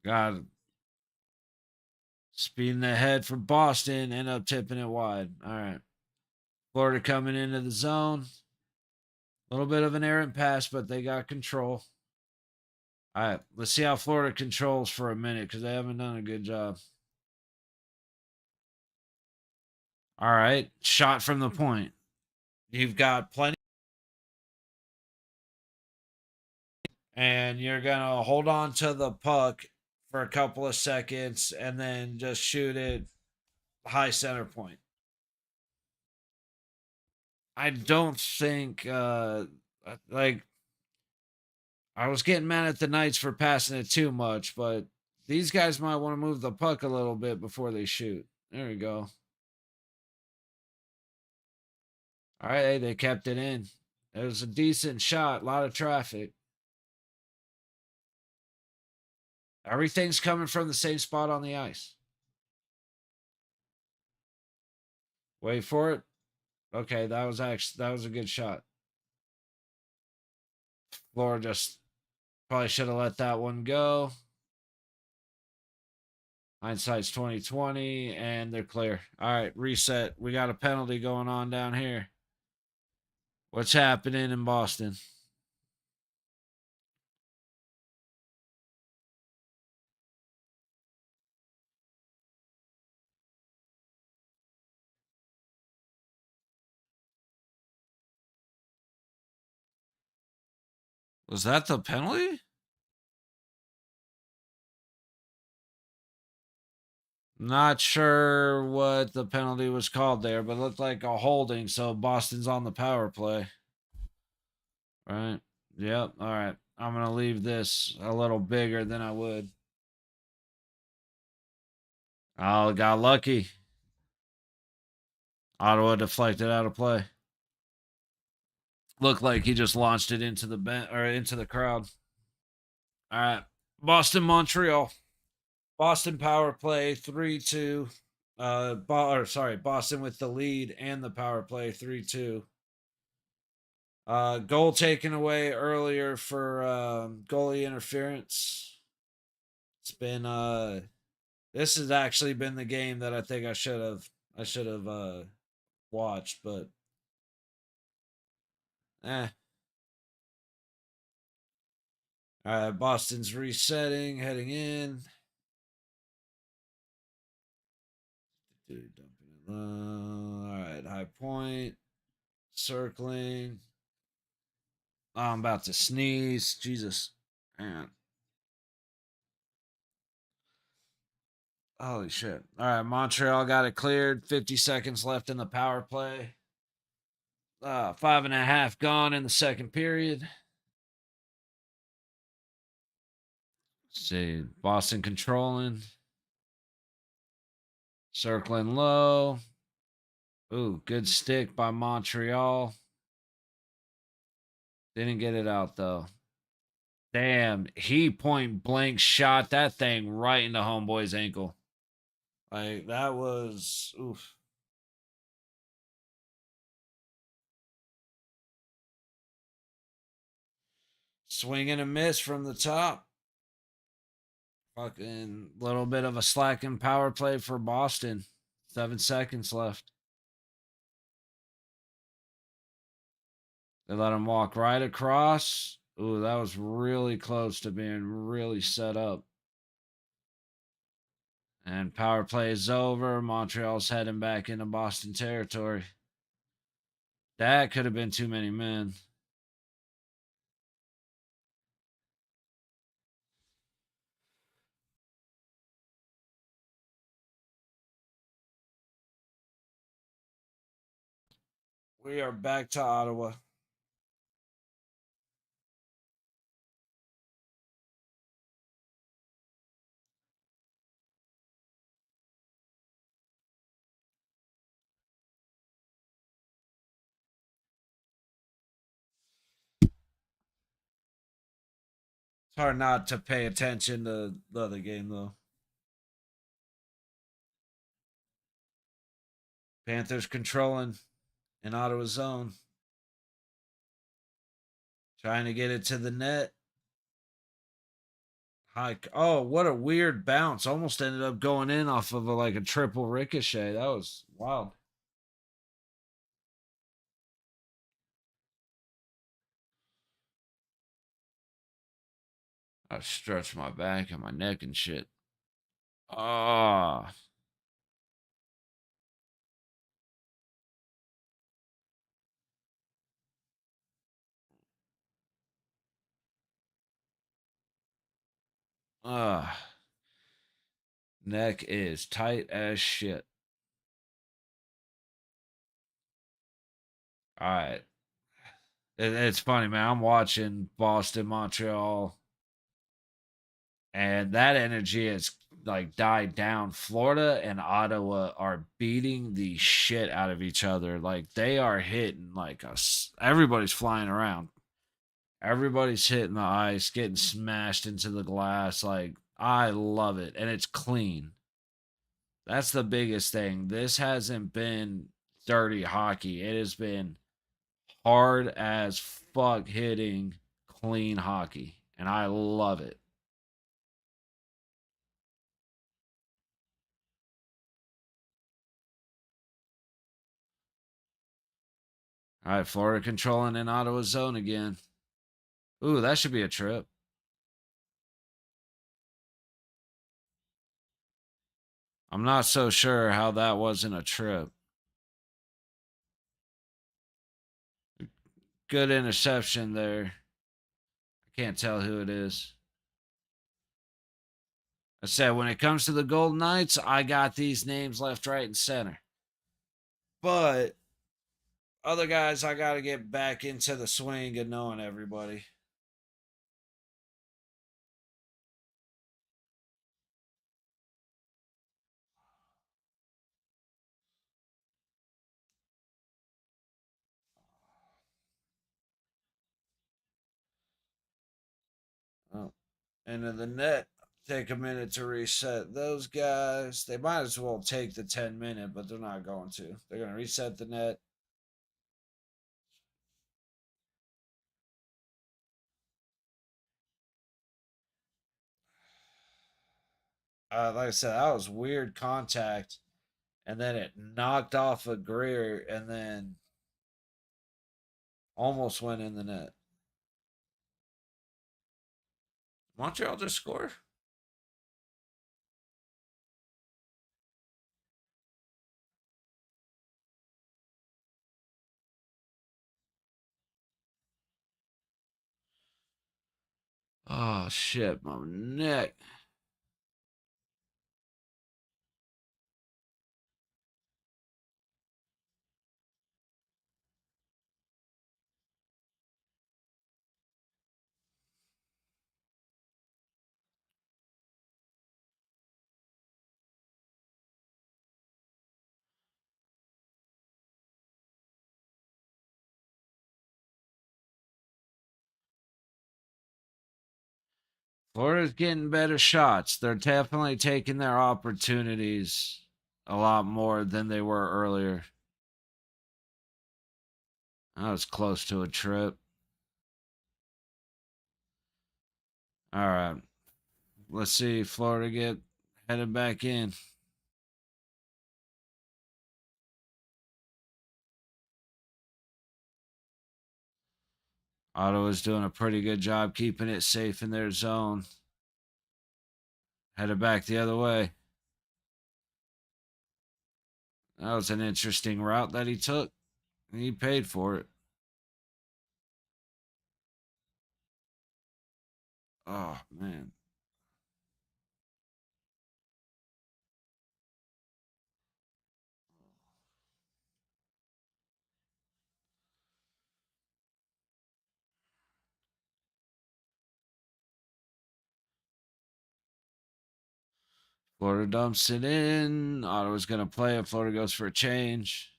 Speaker 1: God, speeding ahead for Boston, end up tipping it wide. All right. Florida coming into the zone. A little bit of an errant pass, but they got control. All right. Let's see how Florida controls for a minute because they haven't done a good job. All right. Shot from the point. You've got plenty. And you're going to hold on to the puck for a couple of seconds and then just shoot it high center point. I don't think like I was getting mad at the Knights for passing it too much, but these guys might want to move the puck a little bit before they shoot. There we go. All right, they kept it in. It was a decent shot, a lot of traffic. Everything's coming from the same spot on the ice. Wait for it. Okay, that was a good shot. Florida just probably should have let that one go. Hindsight's 2020, and they're clear. All right, reset. We got a penalty going on down here. What's happening in Boston? Was that the penalty? Not sure what the penalty was called there, but it looked like a holding, so Boston's on the power play. Right? Yep. All right. I'm going to leave this a little bigger than I would. Oh, got lucky. Ottawa deflected out of play. Looked like he just launched it into the into the crowd. All right. Boston, Montreal. Boston power play 3-2. Boston with the lead and the power play 3-2. Goal taken away earlier for goalie interference. It's been this has actually been the game that I think I should have watched, but eh. All right, Boston's resetting, heading in. All right, high point, circling. Oh, I'm about to sneeze. Jesus, man. Holy shit. All right, Montreal got it cleared. 50 seconds left in the power play. 5.5 gone in the second period. Let's see, Boston controlling, circling low. Ooh, good stick by Montreal. Didn't get it out though. Damn, he point blank shot that thing right into homeboy's ankle. Like that was oof. Swing and a miss from the top. Fucking little bit of a slacking power play for Boston. 7 seconds left. They let him walk right across. Ooh, that was really close to being really set up. And power play is over. Montreal's heading back into Boston territory. That could have been too many men. We are back to Ottawa. It's hard not to pay attention to the other game, though. Panthers controlling in Ottawa's zone. Trying to get it to the net. High. Oh, what a weird bounce. Almost ended up going in off of like a triple ricochet. That was wild. I stretched my back and my neck and shit. Ah. Ah. Neck is tight as shit. All right. It's funny, man. I'm watching Boston, Montreal, and that energy has like died down. Florida and Ottawa are beating the shit out of each other. Like they are hitting like us. Everybody's flying around. Everybody's hitting the ice, getting smashed into the glass. Like I love it, and it's clean. That's the biggest thing. This hasn't been dirty hockey. It has been hard as fuck hitting clean hockey, and I love it. All right, Florida controlling in Ottawa zone again. Ooh, that should be a trip. I'm not so sure how that wasn't a trip. Good interception there. I can't tell who it is. I said when it comes to the Golden Knights, I got these names left, right, and center. But other guys, I got to get back into the swing of knowing everybody. Oh, into the net. Take a minute to reset those guys. They might as well take the 10-minute, but they're not going to. They're going to reset the net. Like I said, that was weird contact, and then it knocked off a Greer, and then almost went in the net. Montreal just scored. Oh shit, my neck. Florida's getting better shots. They're definitely taking their opportunities a lot more than they were earlier. I was close to a trip. All right. Let's see. Florida get headed back in. Ottawa's doing a pretty good job keeping it safe in their zone. Headed back the other way. That was an interesting route that he took. He paid for it. Oh, man. Florida dumps it in. Ottawa's going to play it. Florida goes for a change.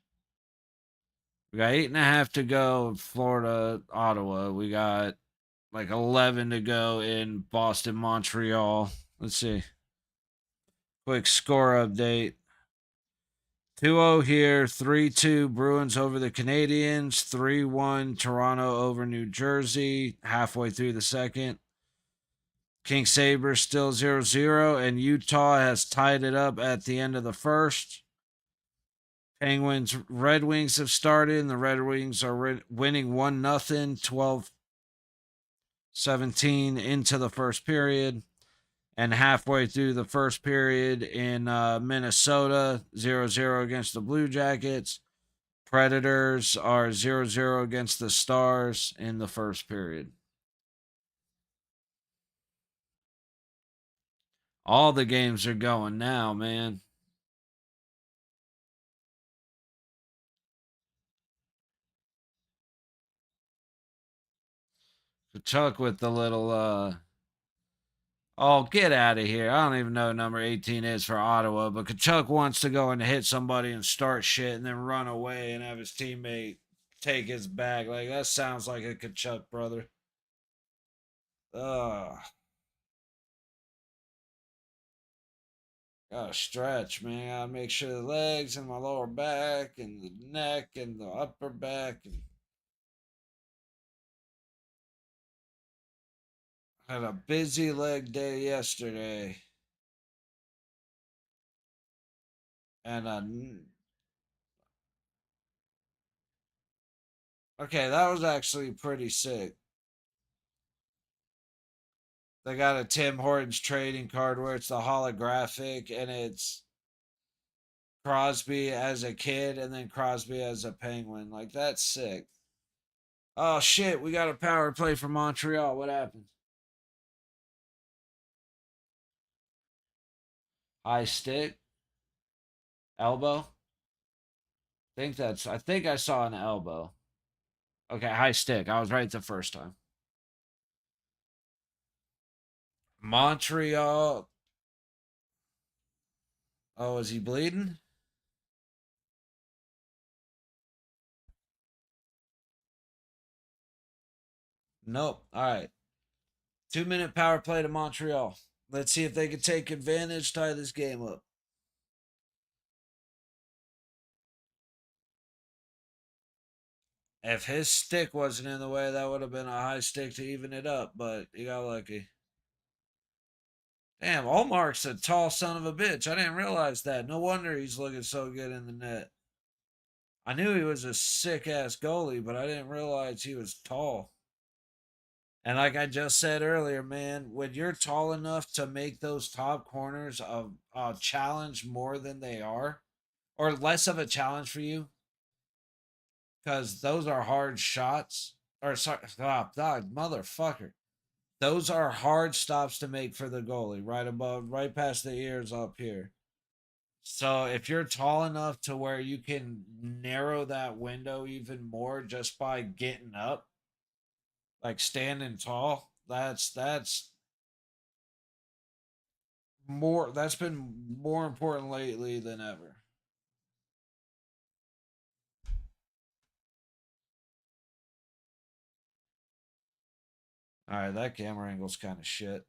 Speaker 1: We got 8.5 to go. Florida, Ottawa. We got like 11 to go in Boston, Montreal. Let's see. Quick score update. 2-0 here, 3-2 Bruins over the Canadiens, 3-1 Toronto over New Jersey, halfway through the second. King Sabres still 0-0, and Utah has tied it up at the end of the first. Penguins, Red Wings have started, and the Red Wings are winning 1-0, 12-17 into the first period. And halfway through the first period in Minnesota, 0-0 against the Blue Jackets. Predators are 0-0 against the Stars in the first period. All the games are going now, man. Chuck with the little oh, get out of here. I don't even know number 18 is for Ottawa, but Kachuk wants to go and hit somebody and start shit and then run away and have his teammate take his bag. Like, that sounds like a Kachuk brother. Ugh. Gotta stretch, man. Gotta make sure the legs and my lower back and the neck and the upper back. And had a busy leg day yesterday. And okay, that was actually pretty sick. They got a Tim Hortons trading card where it's the holographic and it's Crosby as a kid and then Crosby as a Penguin. Like, that's sick. Oh shit, we got a power play for Montreal. What happened? High stick, elbow. I think I saw an elbow. Okay, high stick. I was right the first time. Montreal. Oh, is he bleeding? Nope. All right. 2-minute power play to Montreal. Let's see if they can take advantage, tie this game up. If his stick wasn't in the way, that would have been a high stick to even it up, but he got lucky. Damn, Allmark's a tall son of a bitch. I didn't realize that. No wonder he's looking so good in the net. I knew he was a sick ass goalie, but I didn't realize he was tall. And like I just said earlier, man, when you're tall enough to make those top corners a challenge more than they are, or less of a challenge for you, because those are hard shots. Or sorry, motherfucker. Those are hard stops to make for the goalie, right above, right past the ears up here. So if you're tall enough to where you can narrow that window even more just by getting up, like standing tall, that's more that's been more important lately than ever. All right, that camera angle's kind of shit.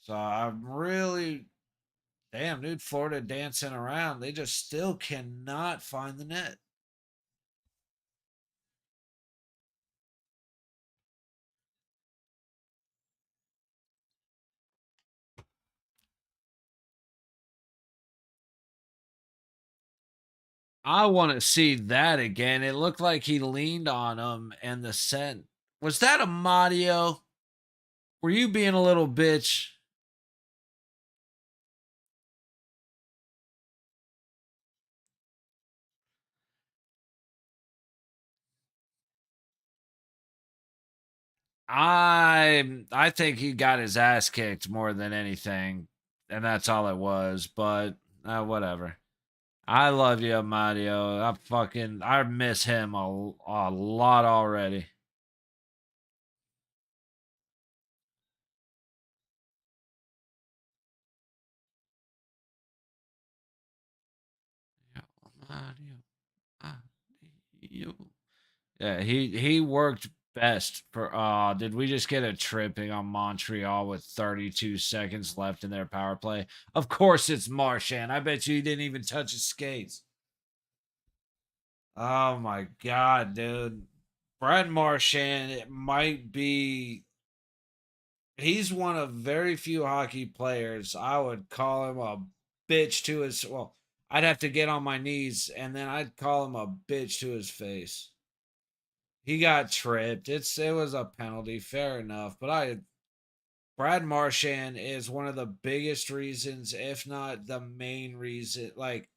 Speaker 1: So I'm really damn, dude. Florida dancing around. They just still cannot find the net. I want to see that again. It looked like he leaned on him and the scent. Was that a Mario? Were you being a little bitch? I think he got his ass kicked more than anything, and that's all it was. But whatever. I love you, Mario. I miss him a lot already. Mario, Mario. Yeah, he worked best for did we just get a tripping on Montreal with 32 seconds left in their power play? Of course it's Marchand. I bet you he didn't even touch his skates. Oh my god, dude. Brad Marchand, it might be he's one of very few hockey players I would call him a bitch to his I'd have to get on my knees and then I'd call him a bitch to his face. He got tripped. It was a penalty, fair enough. But Brad Marchand is one of the biggest reasons, if not the main reason, like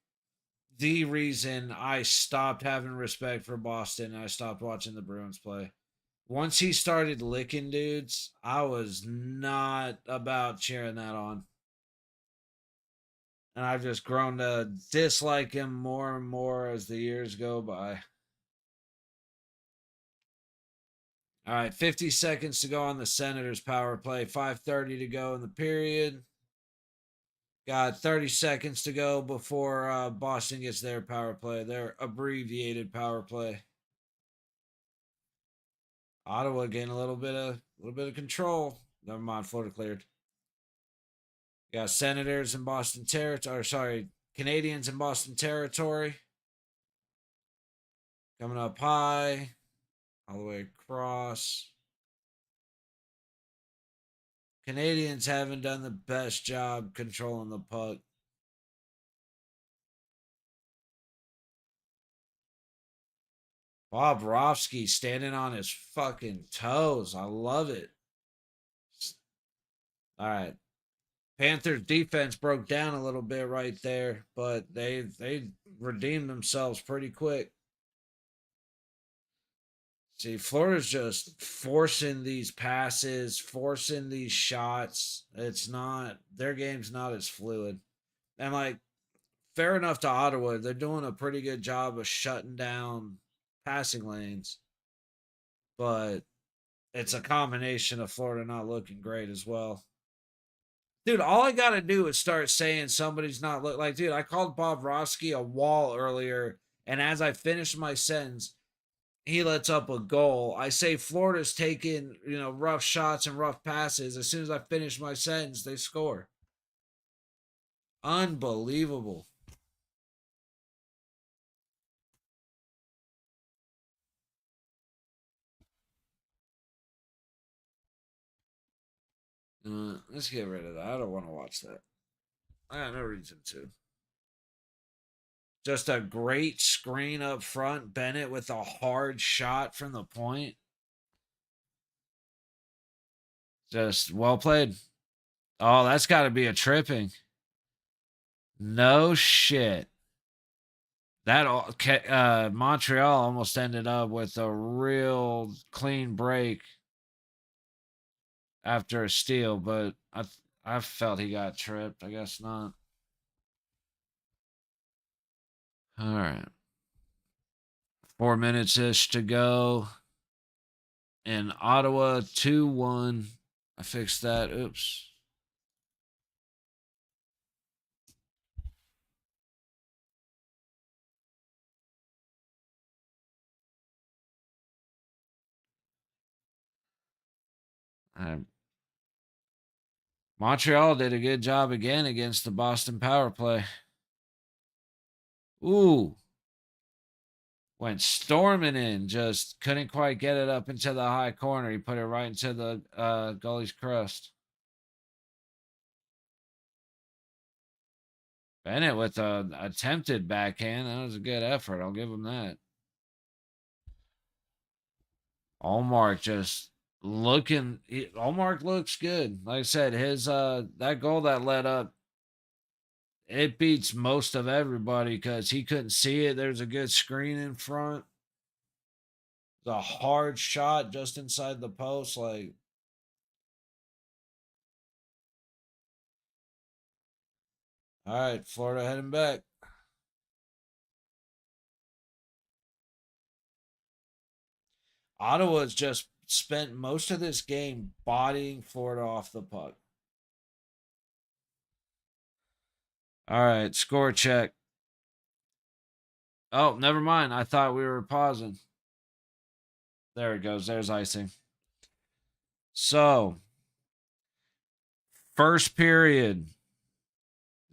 Speaker 1: the reason I stopped having respect for Boston and I stopped watching the Bruins play. Once he started licking dudes, I was not about cheering that on. And I've just grown to dislike him more and more as the years go by. All right, 50 seconds to go on the Senators power play, 5:30 to go in the period. Got 30 seconds to go before Boston gets their power play, their abbreviated power play. Ottawa getting a little bit of control. Never mind, Florida cleared. Got Senators in Boston territory, or sorry, Canadians in Boston territory. Coming up high, all the way across. Canadians haven't done the best job controlling the puck. Bobrovsky standing on his fucking toes. I love it. All right. Panthers defense broke down a little bit right there, but they redeemed themselves pretty quick. See, Florida's just forcing these passes, forcing these shots. It's not their game's not as fluid. And like fair enough to Ottawa, they're doing a pretty good job of shutting down passing lanes, but it's a combination of Florida not looking great as well. Dude, all I gotta do is start saying somebody's not look like, dude. I called Bob Roski a wall earlier, and as I finished my sentence, he lets up a goal. I say Florida's taking, rough shots and rough passes. As soon as I finish my sentence, they score. Unbelievable. Let's get rid of that. I don't want to watch that. I got no reason to. Just a great screen up front. Bennett with a hard shot from the point. Just well played. Oh, that's got to be a tripping. No shit. That Montreal almost ended up with a real clean break after a steal, but I felt he got tripped. I guess not. All right, 4 minutes ish to go in Ottawa. 2-1. I fixed that. Oops. I Montreal did a good job again against the Boston power play. Ooh. Went storming in, just couldn't quite get it up into the high corner. He put it right into the goalie's crust. Bennett with a attempted backhand. That was a good effort. I'll give him that. Allmark just looking. Allmark looks good. Like I said, his that goal that led up, it beats most of everybody because he couldn't see it. There's a good screen in front. The hard shot just inside the post. Like, all right, Florida heading back. Ottawa's just spent most of this game bodying Florida off the puck. All right, score check. Oh, never mind. I thought we were pausing. There it goes. There's icing. So, first period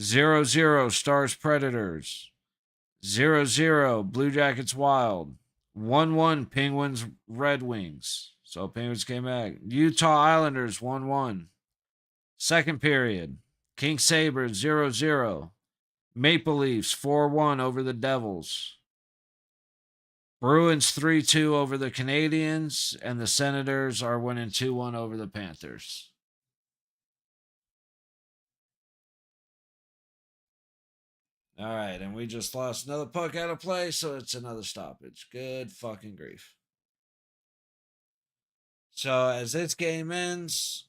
Speaker 1: 0-0 Stars Predators. 0-0 Blue Jackets Wild. 1-1 Penguins Red Wings. So Penguins came back. Utah Islanders 1-1. Second period. King Sabres 0-0. Maple Leafs 4-1 over the Devils. Bruins 3-2 over the Canadiens, and the Senators are winning 2-1 over the Panthers. All right, and we just lost another puck out of play, so it's another stoppage. Good fucking grief. So as this game ends,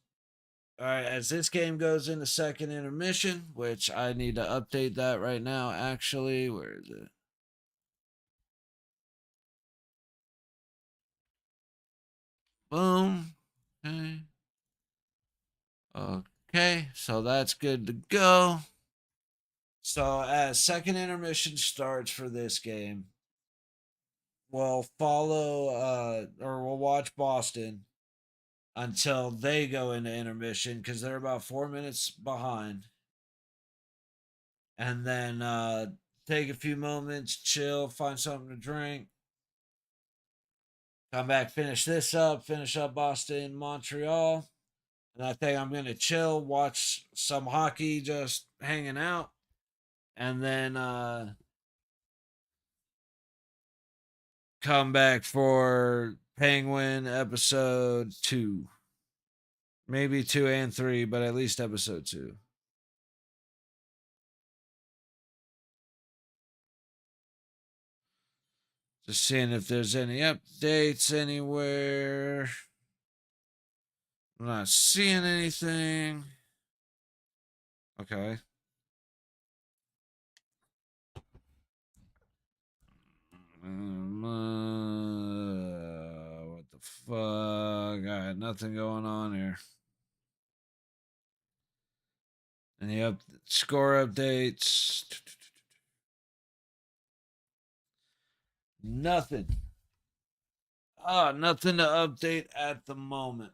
Speaker 1: all right, as this game goes into second intermission, which I need to update that right now, actually. Where is it? Boom. Okay. Okay, so that's good to go. So as second intermission starts for this game, we'll follow or we'll watch Boston until they go into intermission because they're about 4 minutes behind. And then take a few moments, chill, find something to drink. Come back, finish this up, finish up Boston, Montreal. And I think I'm going to chill, watch some hockey, just hanging out. And then come back for Penguin episode 2. Maybe 2 and 3, but at least episode 2. Just seeing if there's any updates anywhere. I'm not seeing anything. Okay. What the fuck? All right, nothing going on here. Any score updates? Nothing. Nothing to update at the moment.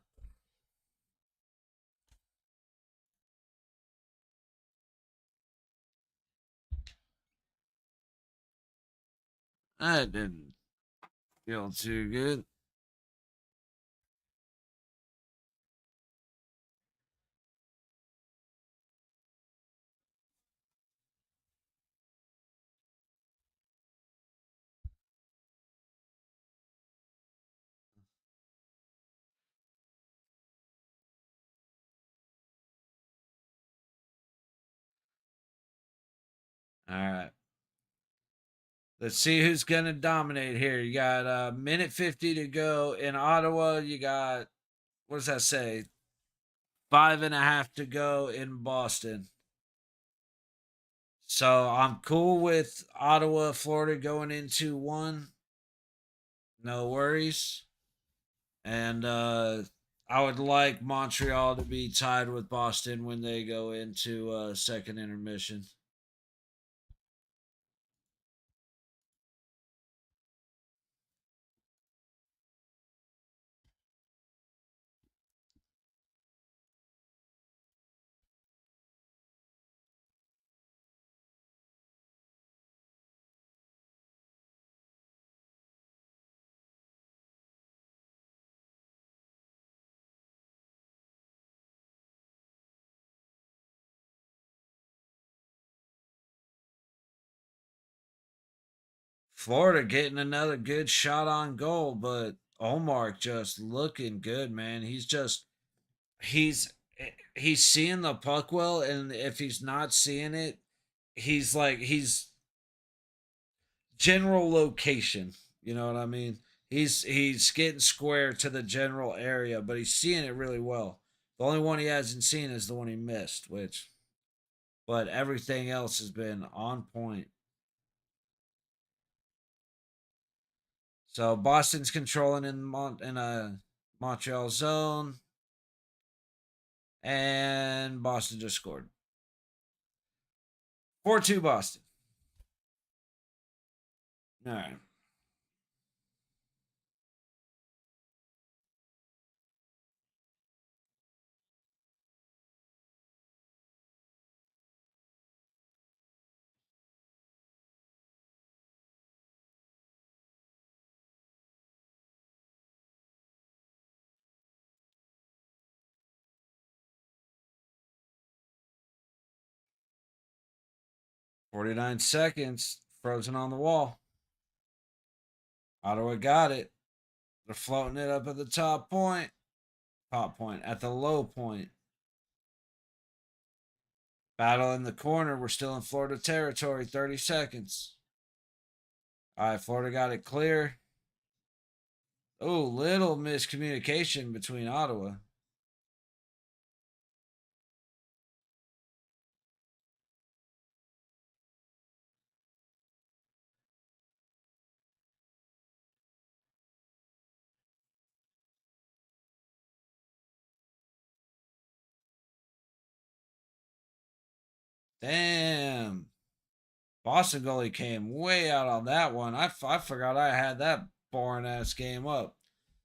Speaker 1: That didn't feel too good. All right. Let's see who's going to dominate here. You got a minute 50 to go in Ottawa. You got, what does that say? 5.5 to go in Boston. So I'm cool with Ottawa, Florida going into 1. No worries. And I would like Montreal to be tied with Boston when they go into second intermission. Florida getting another good shot on goal, but Omar just looking good, man. He's he's seeing the puck well, and if he's not seeing it, he's general location. You know what I mean? He's getting square to the general area, but he's seeing it really well. The only one he hasn't seen is the one he missed, which but everything else has been on point. So Boston's controlling in a Montreal zone, and Boston just scored 4-2 Boston. All right. 49 seconds, frozen on the wall. Ottawa got it. They're floating it up at the top point. Top point. At the low point. Battle in the corner. We're still in Florida territory. 30 seconds. All right, Florida got it clear. Oh, little miscommunication between Ottawa. Damn. Boston goalie came way out on that one. I forgot I had that boring ass game up.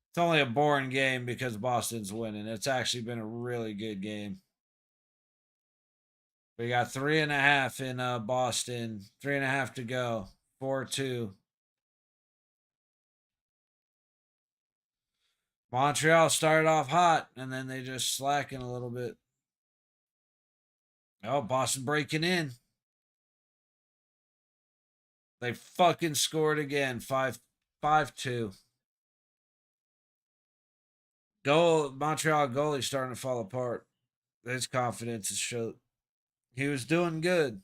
Speaker 1: It's only a boring game because Boston's winning. It's actually been a really good game. We got 3.5 in Boston. 3.5 to go. 4-2. Montreal started off hot and then they just slacking a little bit. Oh, Boston breaking in. They fucking scored again. 5-2. Goal Montreal goalie starting to fall apart. His confidence is showed. He was doing good.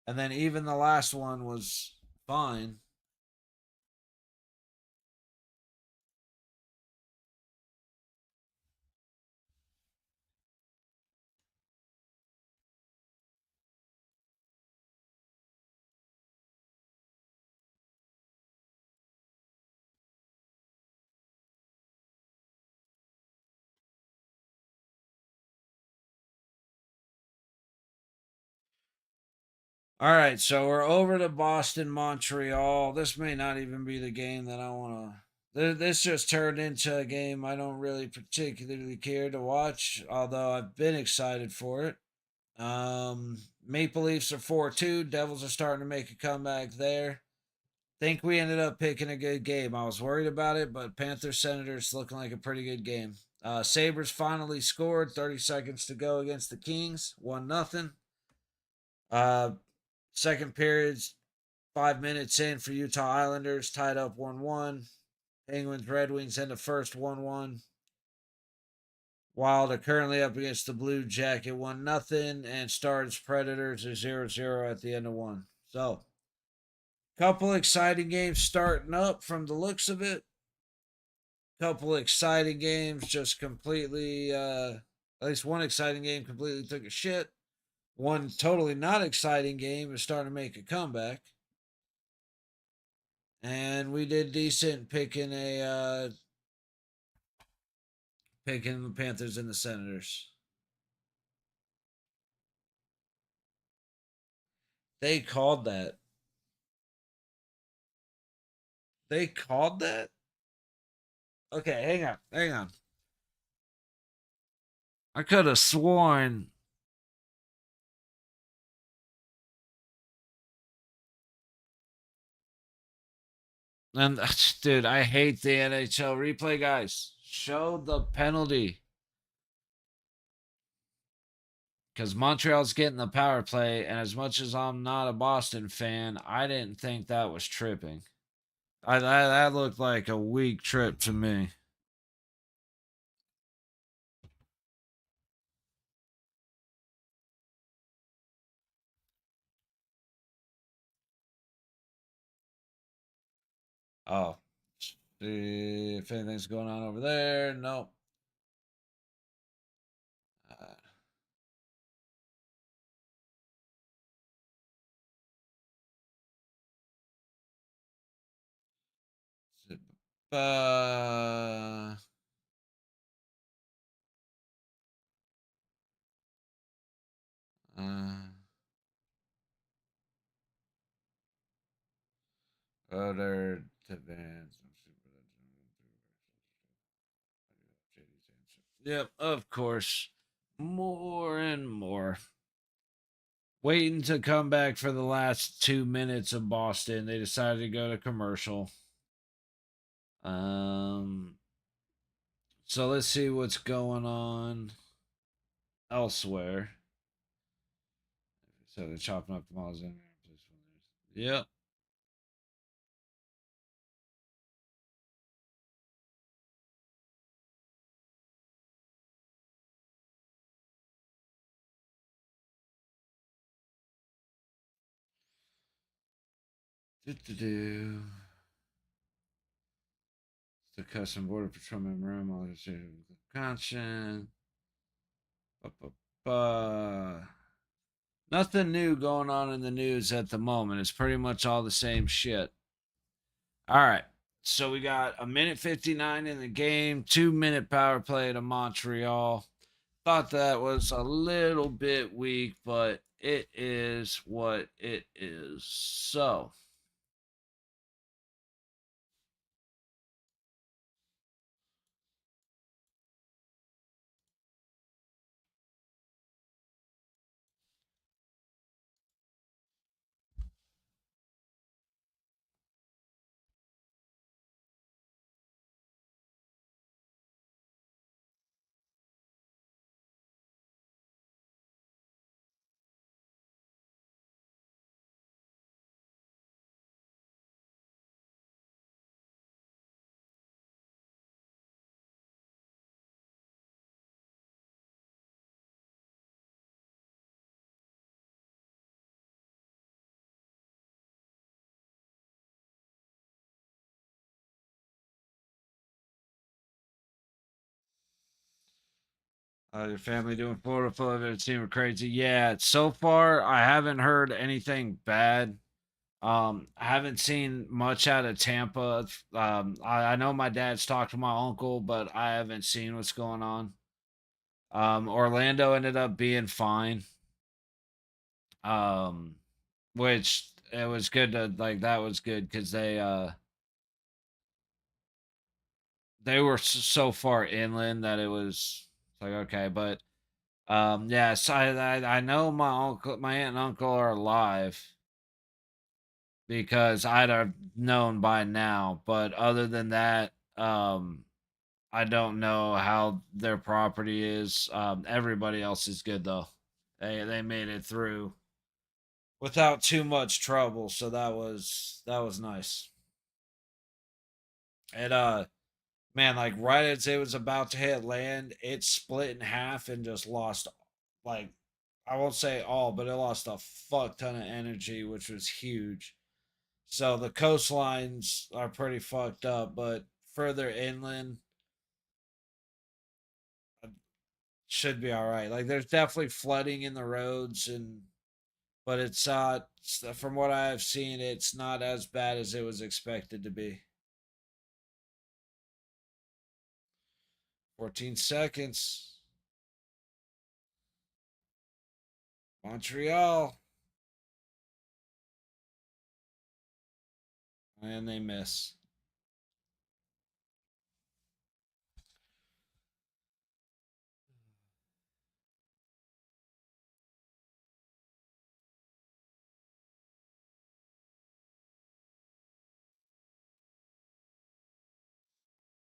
Speaker 1: And then even the last one was fine. All right, so we're over to Boston, Montreal. This may not even be the game that I want to. This just turned into a game I don't really particularly care to watch, although I've been excited for it. Maple Leafs are 4-2. Devils are starting to make a comeback there. Think we ended up picking a good game. I was worried about it, but Panthers Senators looking like a pretty good game. Sabres finally scored. 30 seconds to go against the Kings. 1-0. Uh, Second period's 5 minutes in for Utah Islanders, tied up 1-1. Penguins Red Wings end the first 1-1. Wild are currently up against the Blue Jacket 1-0, and Stars Predators are 0-0 at the end of one. So, couple exciting games starting up from the looks of it. Couple exciting games just completely, at least one exciting game completely took a shit. One totally not exciting game is starting to make a comeback. And we did decent picking the Panthers and the Senators. They called that. They called that? Okay, hang on. Hang on. I could have sworn. And dude, I hate the NHL replay guys. Show the penalty. Because Montreal's getting the power play, and as much as I'm not a Boston fan, I didn't think that was tripping. That looked like a week trip to me. Oh, see if anything's going on over there. Nope. Uh, uh, uh, Other advance. Yep, of course. More and more. Waiting to come back for the last 2 minutes of Boston. They decided to go to commercial. Um, so let's see what's going on elsewhere. So they're chopping up the miles in. Yep. Do. The custom border patrol memorandum. All the conscience. Ba-ba-ba. Nothing new going on in the news at the moment. It's pretty much all the same shit. All right. So we got a minute 59 in the game, 2 minute power play to Montreal. Thought that was a little bit weak, but it is what it is. So, your family doing Florida full of it seemed crazy. Yeah, so far I haven't heard anything bad. I haven't seen much out of Tampa. I know my dad's talked to my uncle, but I haven't seen what's going on. Orlando ended up being fine. Um, which it was good to like that was good because they were so far inland that it was like okay, but yes, I know my aunt and uncle are alive because I'd have known by now, but other than that, I don't know how their property is. Everybody else is good though. They made it through without too much trouble, so that was nice. And man, like right as it was about to hit land, it split in half and just lost like I won't say all, but it lost a fuck ton of energy, which was huge. So the coastlines are pretty fucked up, but further inland uh, should be all right. Like there's definitely flooding in the roads and but it's from what I've seen it's not as bad as it was expected to be. 14 seconds. Montreal and they miss.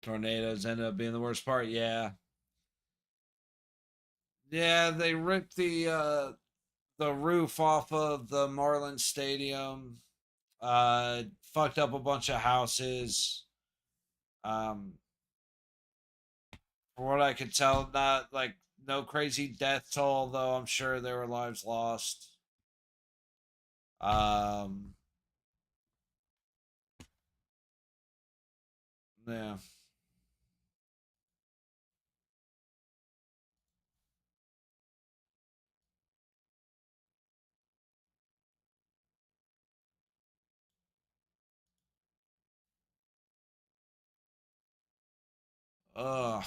Speaker 1: Tornadoes ended up being the worst part. Yeah. Yeah, they ripped the roof off of the Marlins Stadium. Fucked up a bunch of houses. Um, from what I could tell, not like no crazy death toll, though I'm sure there were lives lost. Um, yeah. Ugh.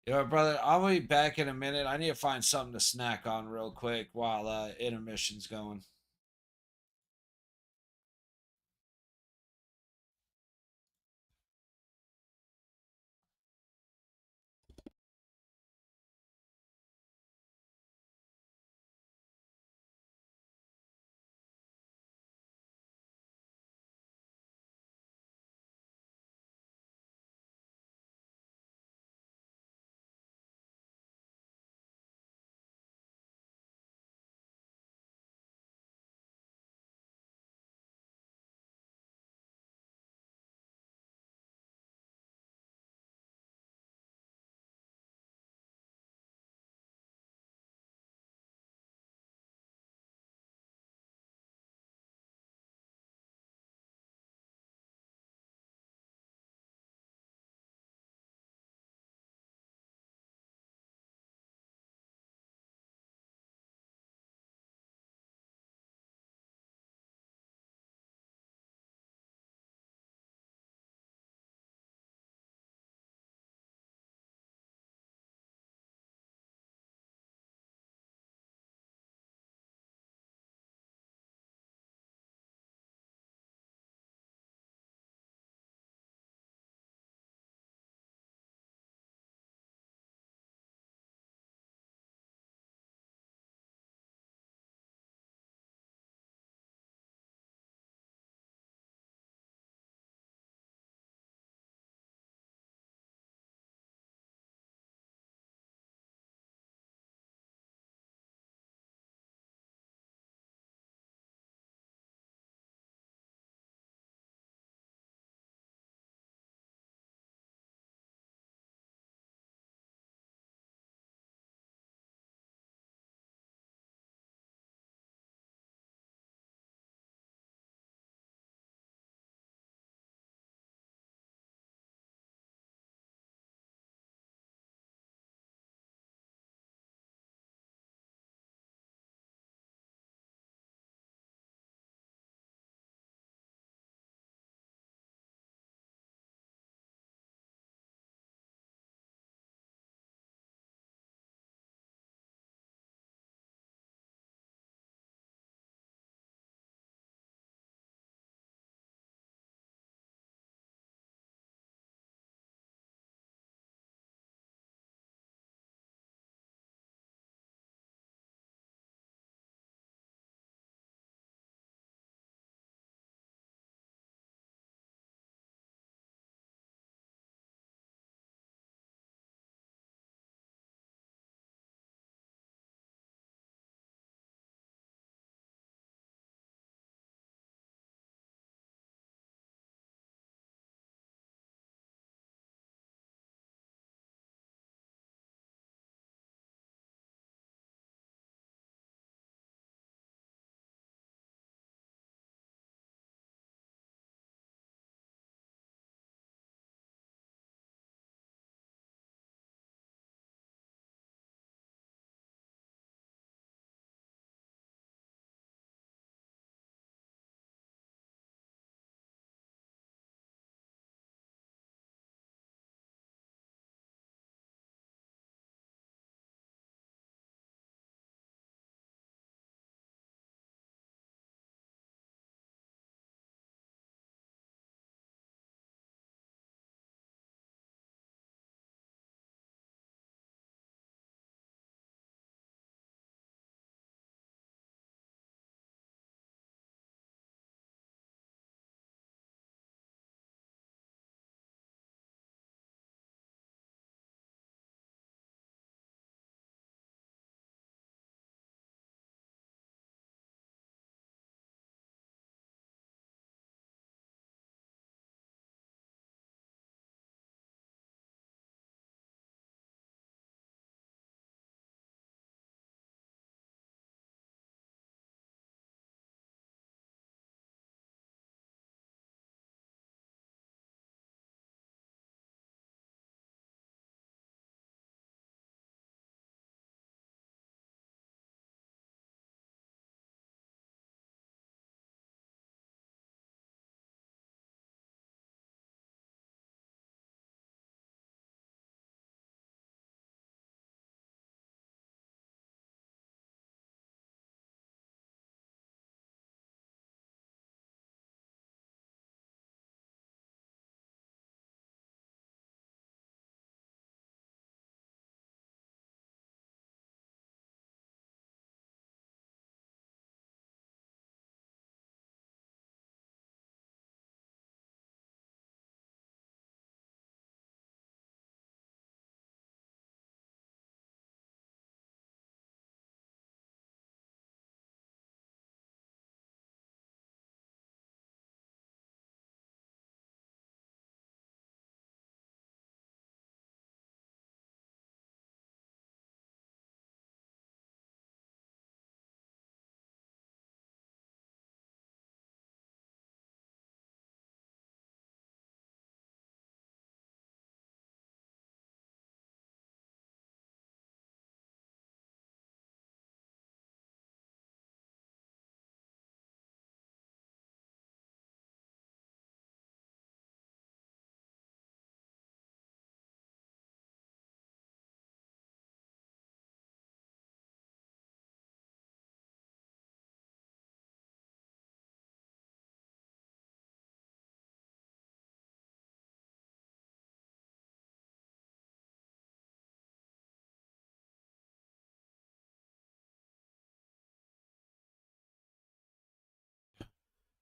Speaker 1: You know, brother, I'll be back in a minute. I need to find something to snack on real quick while intermission's going.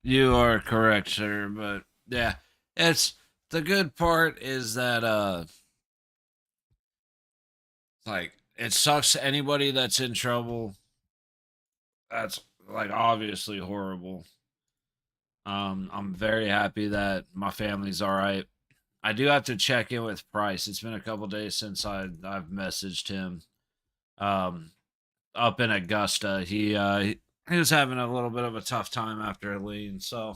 Speaker 1: You are correct, sir. But yeah, it's the good part is that like it sucks anybody that's in trouble. That's like obviously horrible. I'm very happy that my family's all right. I do have to check in with Price. It's been a couple days since I've messaged him. Um, Up in Augusta, he was having a little bit of a tough time after a lean. So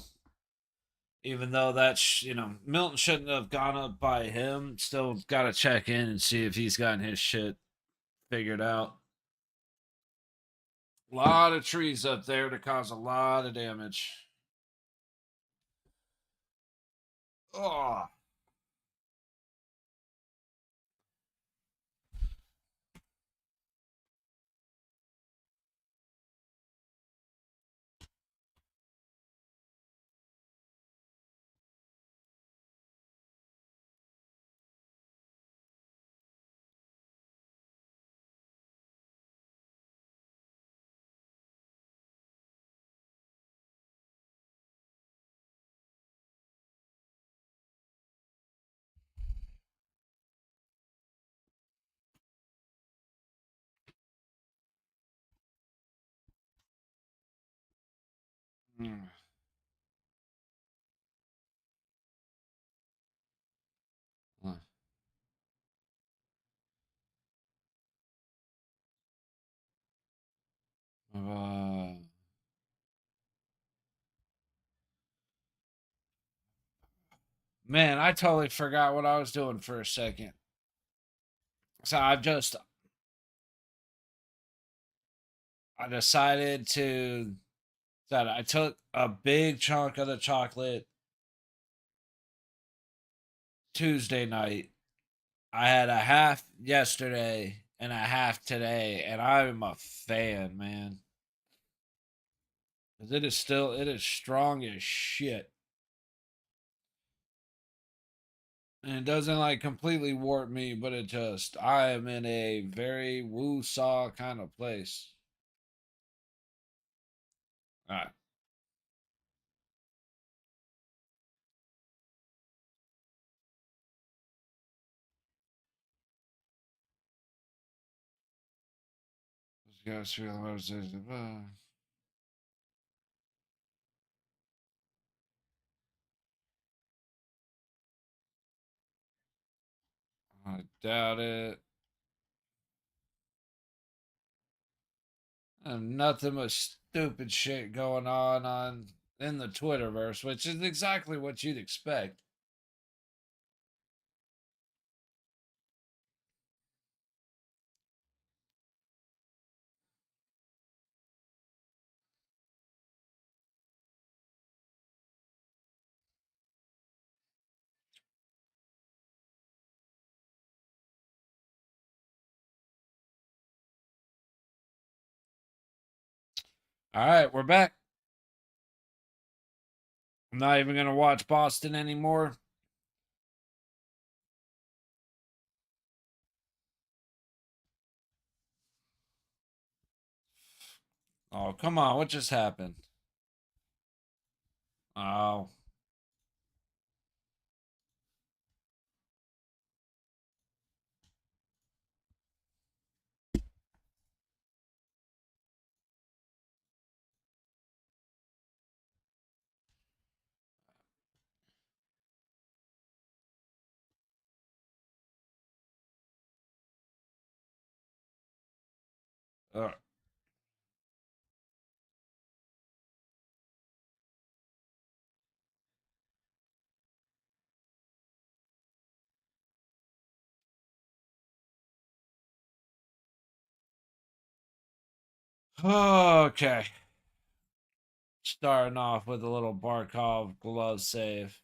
Speaker 1: even though that's Milton shouldn't have gone up by him, still got to check in and see if he's gotten his shit figured out. A lot of trees up there to cause a lot of damage. Oh, mm. Uh, Man, I totally forgot what I was doing for a second. So I decided to that I took a big chunk of the chocolate Tuesday night. I had a half yesterday and a half today, and I'm a fan, man. 'Cause it is strong as shit. And it doesn't like completely warp me, but I am in a very woo saw kind of place. All right. Let's go. I doubt it. And nothing but stupid shit going on in the Twitterverse, which is exactly what you'd expect. All right, we're back. I'm not even gonna watch Boston anymore. Oh, come on, what just happened? Oh, uh, okay. Starting off with a little Barkov glove save.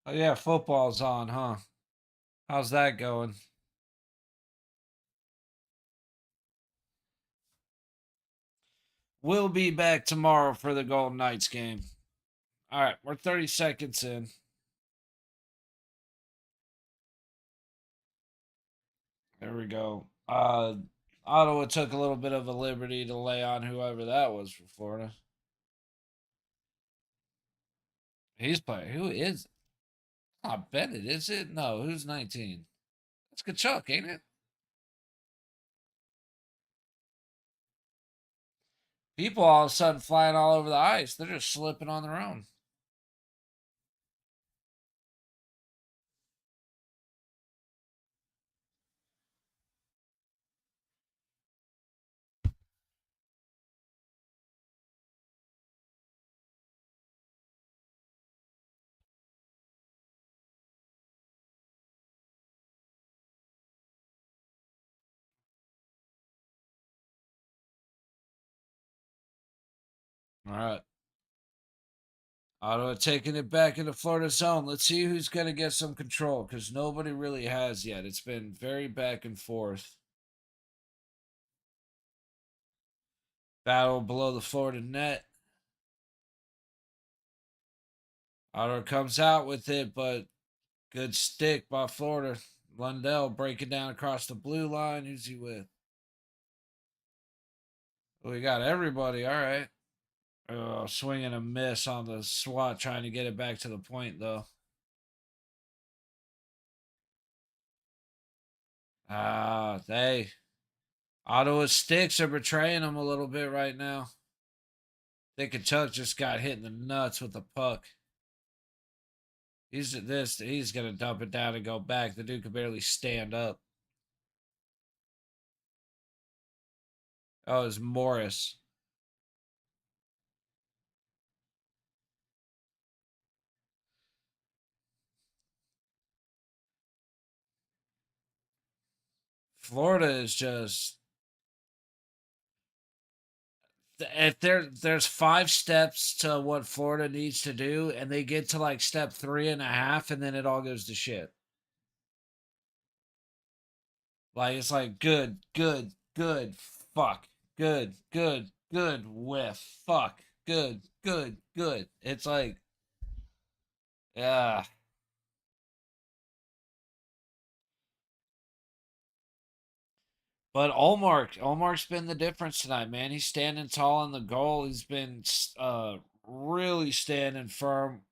Speaker 1: Oh yeah, football's on, huh? How's that going? We'll be back tomorrow for the Golden Knights game. All right, we're 30 seconds in. There we go. Ottawa took a little bit of a liberty to lay on whoever that was for Florida. He's playing. Who is it? Not Bennett, is it? No, who's 19? That's Kachuk, ain't it? People all of a sudden flying all over the ice. They're just slipping on their own. All right. Ottawa taking it back into Florida zone. Let's see who's going to get some control because nobody really has yet. It's been very back and forth. Battle below the Florida net. Ottawa comes out with it, but good stick by Florida. Lundell breaking down across the blue line. Who's he with? We got everybody. All right. Swing and a miss on the swat, trying to get it back to the point, though. They Ottawa sticks are betraying them a little bit right now. I think Kachuk just got hit in the nuts with the puck. He's gonna dump it down and go back. The dude could barely stand up. Oh, it's Morris. Florida is just if there's 5 steps to what Florida needs to do, and they get to like step 3.5, and then it all goes to shit. Like it's like good, good, good, fuck, good, good, good, whiff, fuck, good, good, good. It's like, yeah. But Olmark's been the difference tonight, man. He's standing tall in the goal. He's been really standing firm.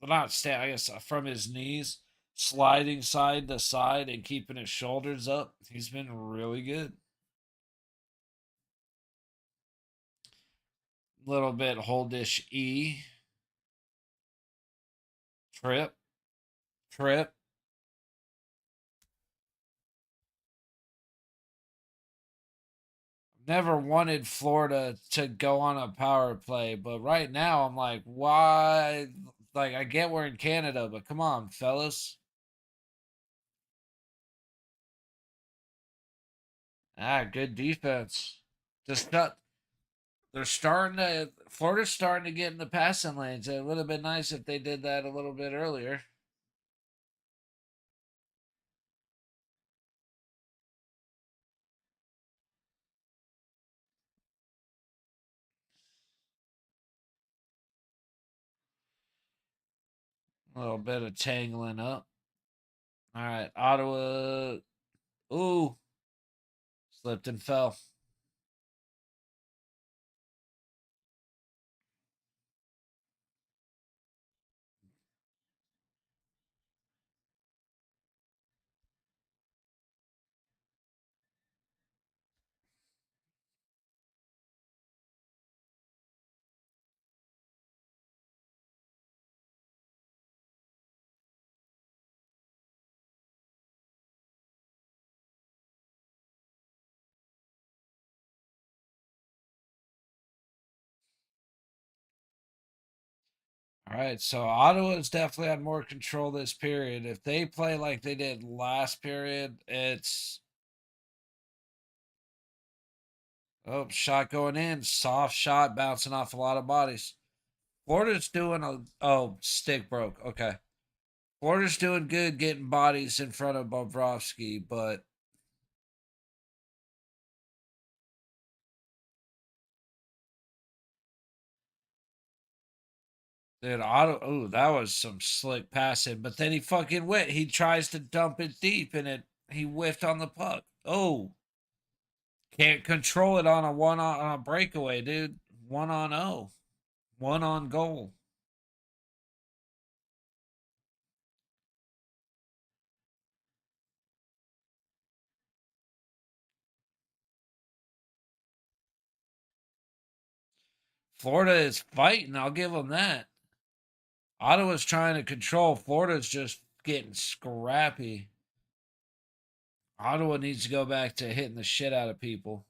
Speaker 1: Well, not stand, I guess, from his knees, sliding side to side and keeping his shoulders up. He's been really good. Little bit holdish E. Trip. Trip. Never wanted Florida to go on a power play, but right now I'm like, why? Like, I get we're in Canada, but come on, fellas. Good defense. Just not. They're starting to. Florida's starting to get in the passing lanes. It would have been nice if they did that a little bit earlier. A little bit of tangling up. All right, Ottawa. Ooh, slipped and fell. All right, so Ottawa's definitely had more control this period. If they play like they did last period, it's shot going in, soft shot bouncing off a lot of bodies. Florida's doing stick broke. Okay, Florida's doing good getting bodies in front of Bobrovsky, but Dude, Otto, oh, that was some slick passing. But then he fucking went. He tries to dump it deep, and he whiffed on the puck. Oh, can't control it on on a breakaway, dude. 1-0, 1 on goal. Florida is fighting. I'll give them that. Ottawa's trying to control. Florida's just getting scrappy. Ottawa needs to go back to hitting the shit out of people.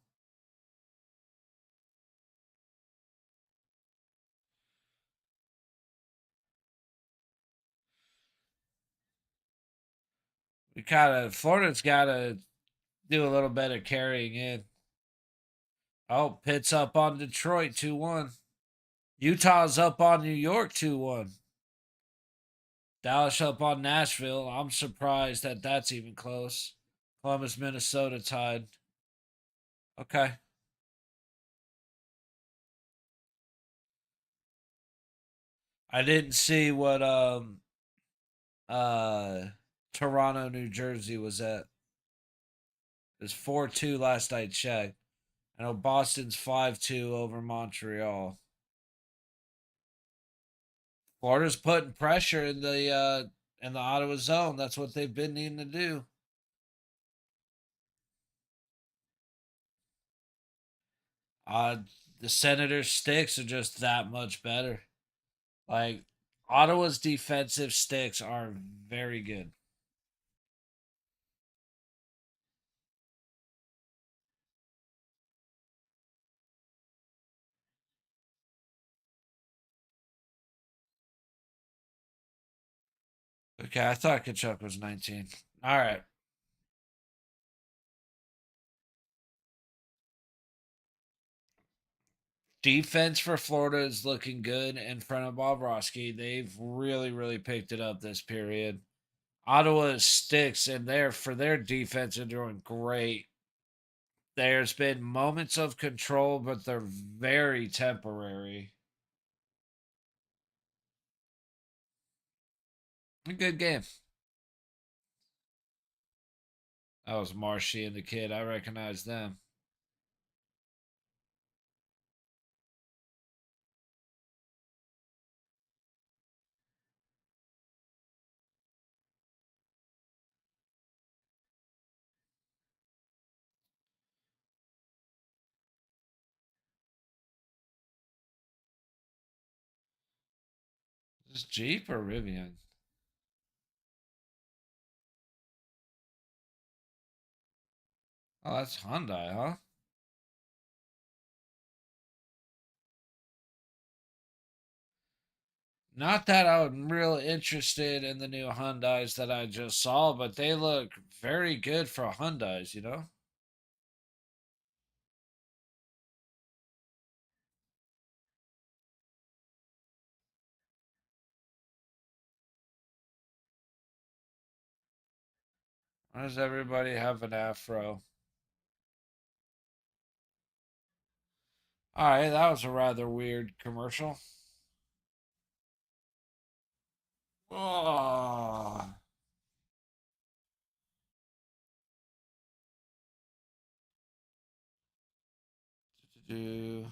Speaker 1: Florida's got to do a little better carrying in. Oh, Pitt's up on Detroit 2-1. Utah's up on New York 2-1. Dallas up on Nashville. I'm surprised that that's even close. Columbus, Minnesota tied. Okay. I didn't see what uh Toronto, New Jersey was at. It was 4-2 last I checked. I know Boston's 5-2 over Montreal. Florida's putting pressure in the Ottawa zone. That's what they've been needing to do. Uh the Senators' sticks are just that much better. Like Ottawa's defensive sticks are very good. Okay, I thought Kachuk was 19. All right. Defense for Florida is looking good in front of Bobrovsky. They've really, really picked it up this period. Ottawa sticks and there for their defense are doing great. There's been moments of control, but they're very temporary. A good game. That was Marshy and the kid. I recognize them. Is this Jeep or Rivian? Oh, that's Hyundai, huh? Not that I'm real interested in the new Hyundais that I just saw, but they look very good for Hyundais, you know? Why does everybody have an afro? All right, that was a rather weird commercial. Oh, do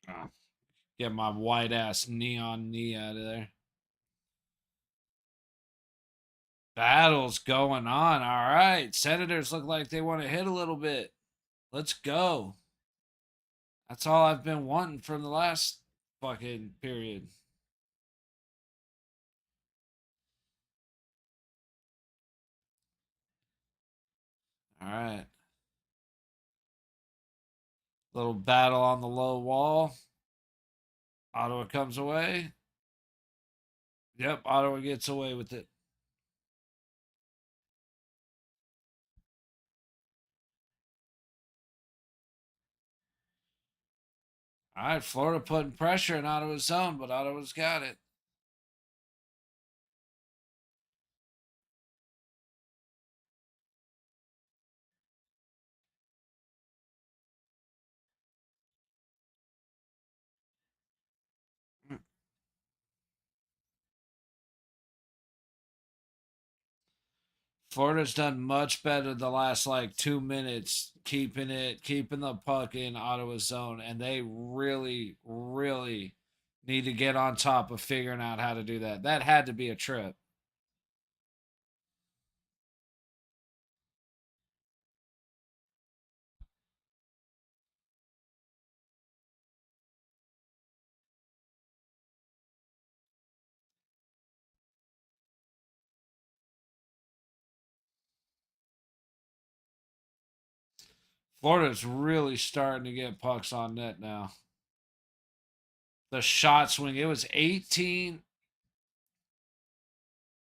Speaker 1: oh, get my white ass neon knee out of there. Battle's going on. All right, Senators look like they want to hit a little bit. Let's go. That's all I've been wanting from the last fucking period. All right. Little battle on the low wall. Ottawa comes away. Yep, Ottawa gets away with it. All right, Florida putting pressure in Ottawa's zone, but Ottawa's got it. Florida's done much better the last like 2 minutes, keeping the puck in Ottawa's zone, and they really, really need to get on top of figuring out how to do that. That had to be a trip. Florida's really starting to get pucks on net now. The shot swing, it was 18.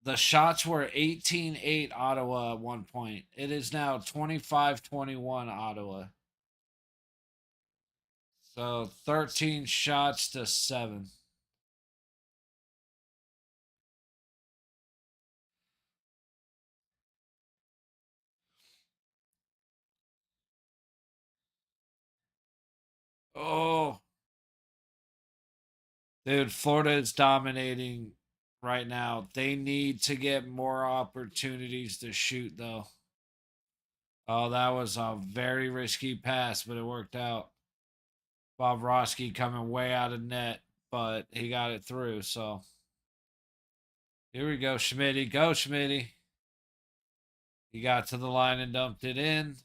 Speaker 1: The shots were 18-8 Ottawa at one point. It is now 25-21 Ottawa. So 13 shots to 7. Oh, dude, Florida is dominating right now. They need to get more opportunities to shoot, though. Oh, that was a very risky pass, but it worked out. Bobrovsky coming way out of net, but he got it through. So here we go, Schmitty. Go, Schmitty. He got to the line and dumped it in.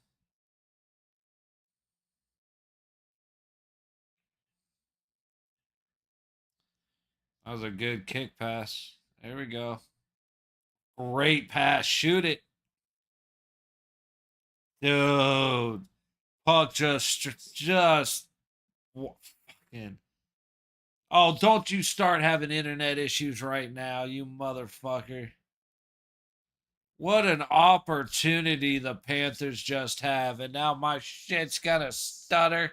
Speaker 1: That was a good kick pass. There we go. Great pass. Shoot it. Dude. Puck just fucking. Oh, don't you start having internet issues right now, you motherfucker. What an opportunity the Panthers just have, and now my shit's gonna stutter.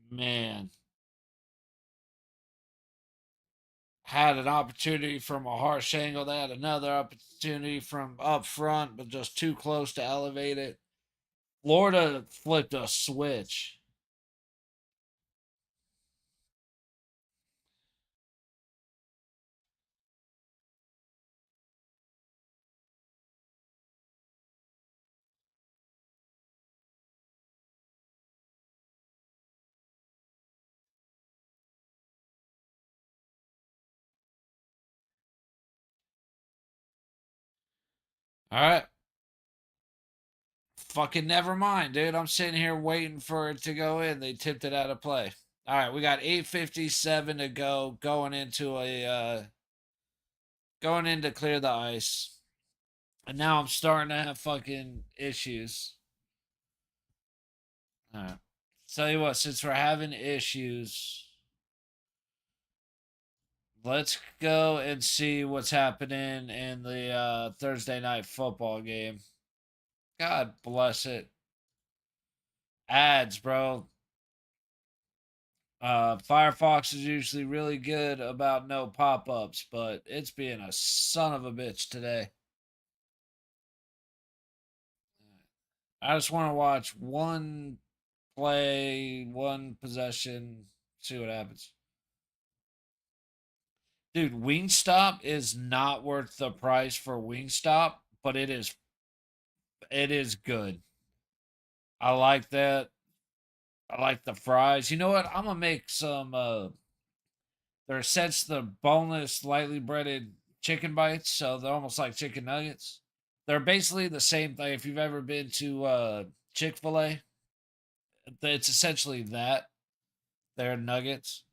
Speaker 1: Man. Had an opportunity from a harsh angle. They had another opportunity from up front, but just too close to elevate it. Florida flipped a switch. All right. Fucking never mind, dude. I'm sitting here waiting for it to go in. They tipped it out of play. All right, we got 8:57 to go. Going in to clear the ice, and now I'm starting to have fucking issues. All right. Tell you what, since we're having issues, let's go and see what's happening in the Thursday night football game. God bless it. Ads, bro. Firefox is usually really good about no pop ups, but it's being a son of a bitch today. I just want to watch one play, one possession, see what happens. Dude, Wingstop is not worth the price for Wingstop, but it is good. I like that. I like the fries. You know what? I'm gonna make some they're essentially the boneless, lightly breaded chicken bites, so they're almost like chicken nuggets. They're basically the same thing. If you've ever been to Chick-fil-A, it's essentially that. They're nuggets.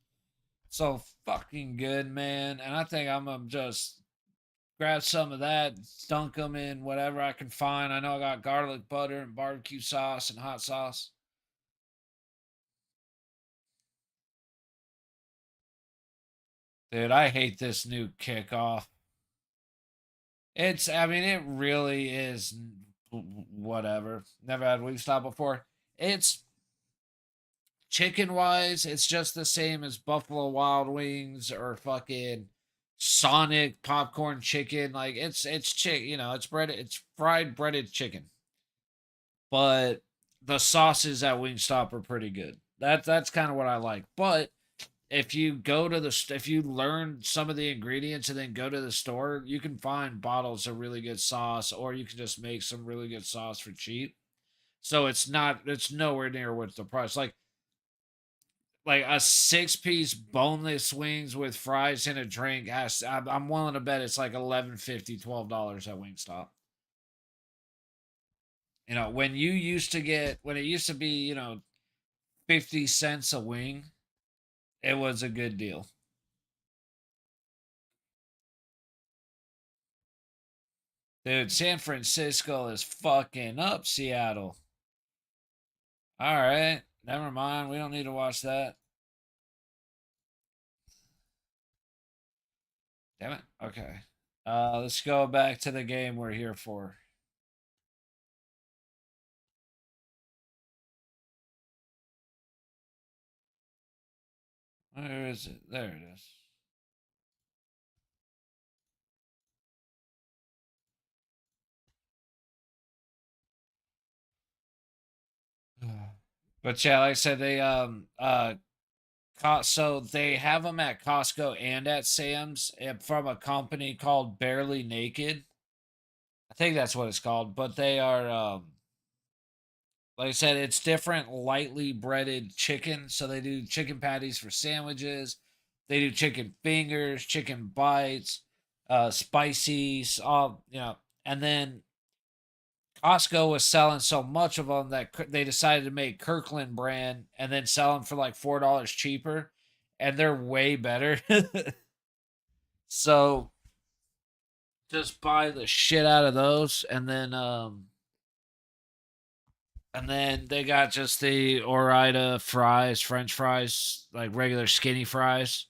Speaker 1: So fucking good, man. And I think I'm gonna just grab some of that, dunk them in whatever I can find. I know I got garlic butter and barbecue sauce and hot sauce. Dude, I hate this new kickoff. I mean, it really is whatever. Never had Wingstop before. It's chicken wise, it's just the same as Buffalo Wild Wings or fucking Sonic popcorn chicken. Like it's breaded, it's fried breaded chicken. But the sauces at Wingstop are pretty good. That's kind of what I like. But if you learn some of the ingredients and then go to the store, you can find bottles of really good sauce, or you can just make some really good sauce for cheap. So it's nowhere near what's the price. Like a 6 piece boneless wings with fries and a drink I'm willing to bet it's like 11.50, $12 at Wingstop. When it used to be 50 cents a wing, it was a good deal. Dude, San Francisco is fucking up Seattle. All right, never mind. We don't need to watch that. Damn it. Okay. Let's go back to the game we're here for. Where is it? There it is. But yeah, like I said, so they have them at Costco and at Sam's from a company called Barely Naked. I think that's what it's called. But they are, like I said, it's different lightly breaded chicken. So they do chicken patties for sandwiches. They do chicken fingers, chicken bites, spicy, all and then Costco was selling so much of them that they decided to make Kirkland brand and then sell them for like $4 cheaper, and they're way better. So just buy the shit out of those, and then they got just the Orida fries, French fries, like regular skinny fries.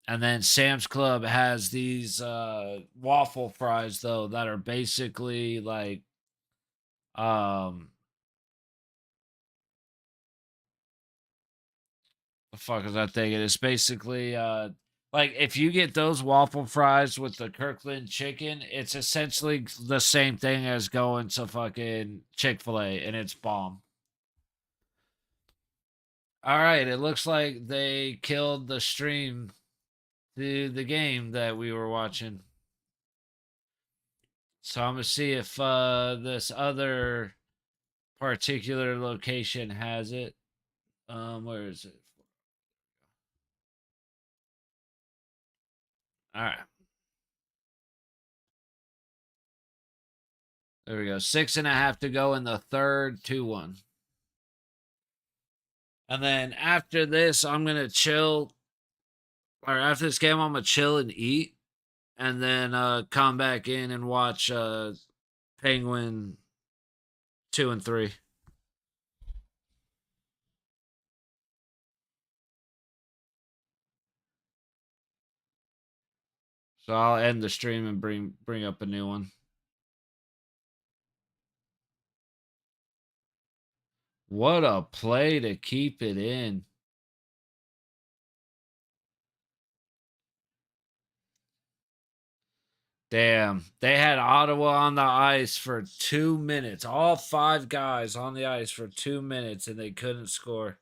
Speaker 1: And then Sam's Club has these waffle fries though that are basically like um the fuck is that thing? It is basically like if you get those waffle fries with the Kirkland chicken, it's essentially the same thing as going to fucking Chick-fil-A, and it's bomb. All right, it looks like they killed the stream to the game that we were watching. So I'm gonna see if this other particular location has it. Where is it? All right. There we go. 6.5 to go in the third, 2-1. And then after this, I'm gonna chill. Or after this game, I'm gonna chill and eat, and then come back in and watch Penguin 2 and 3. So I'll end the stream and bring up a new one. What a play to keep it in. Damn. They had Ottawa on the ice for 2 minutes. All 5 guys on the ice for 2 minutes, and they couldn't score.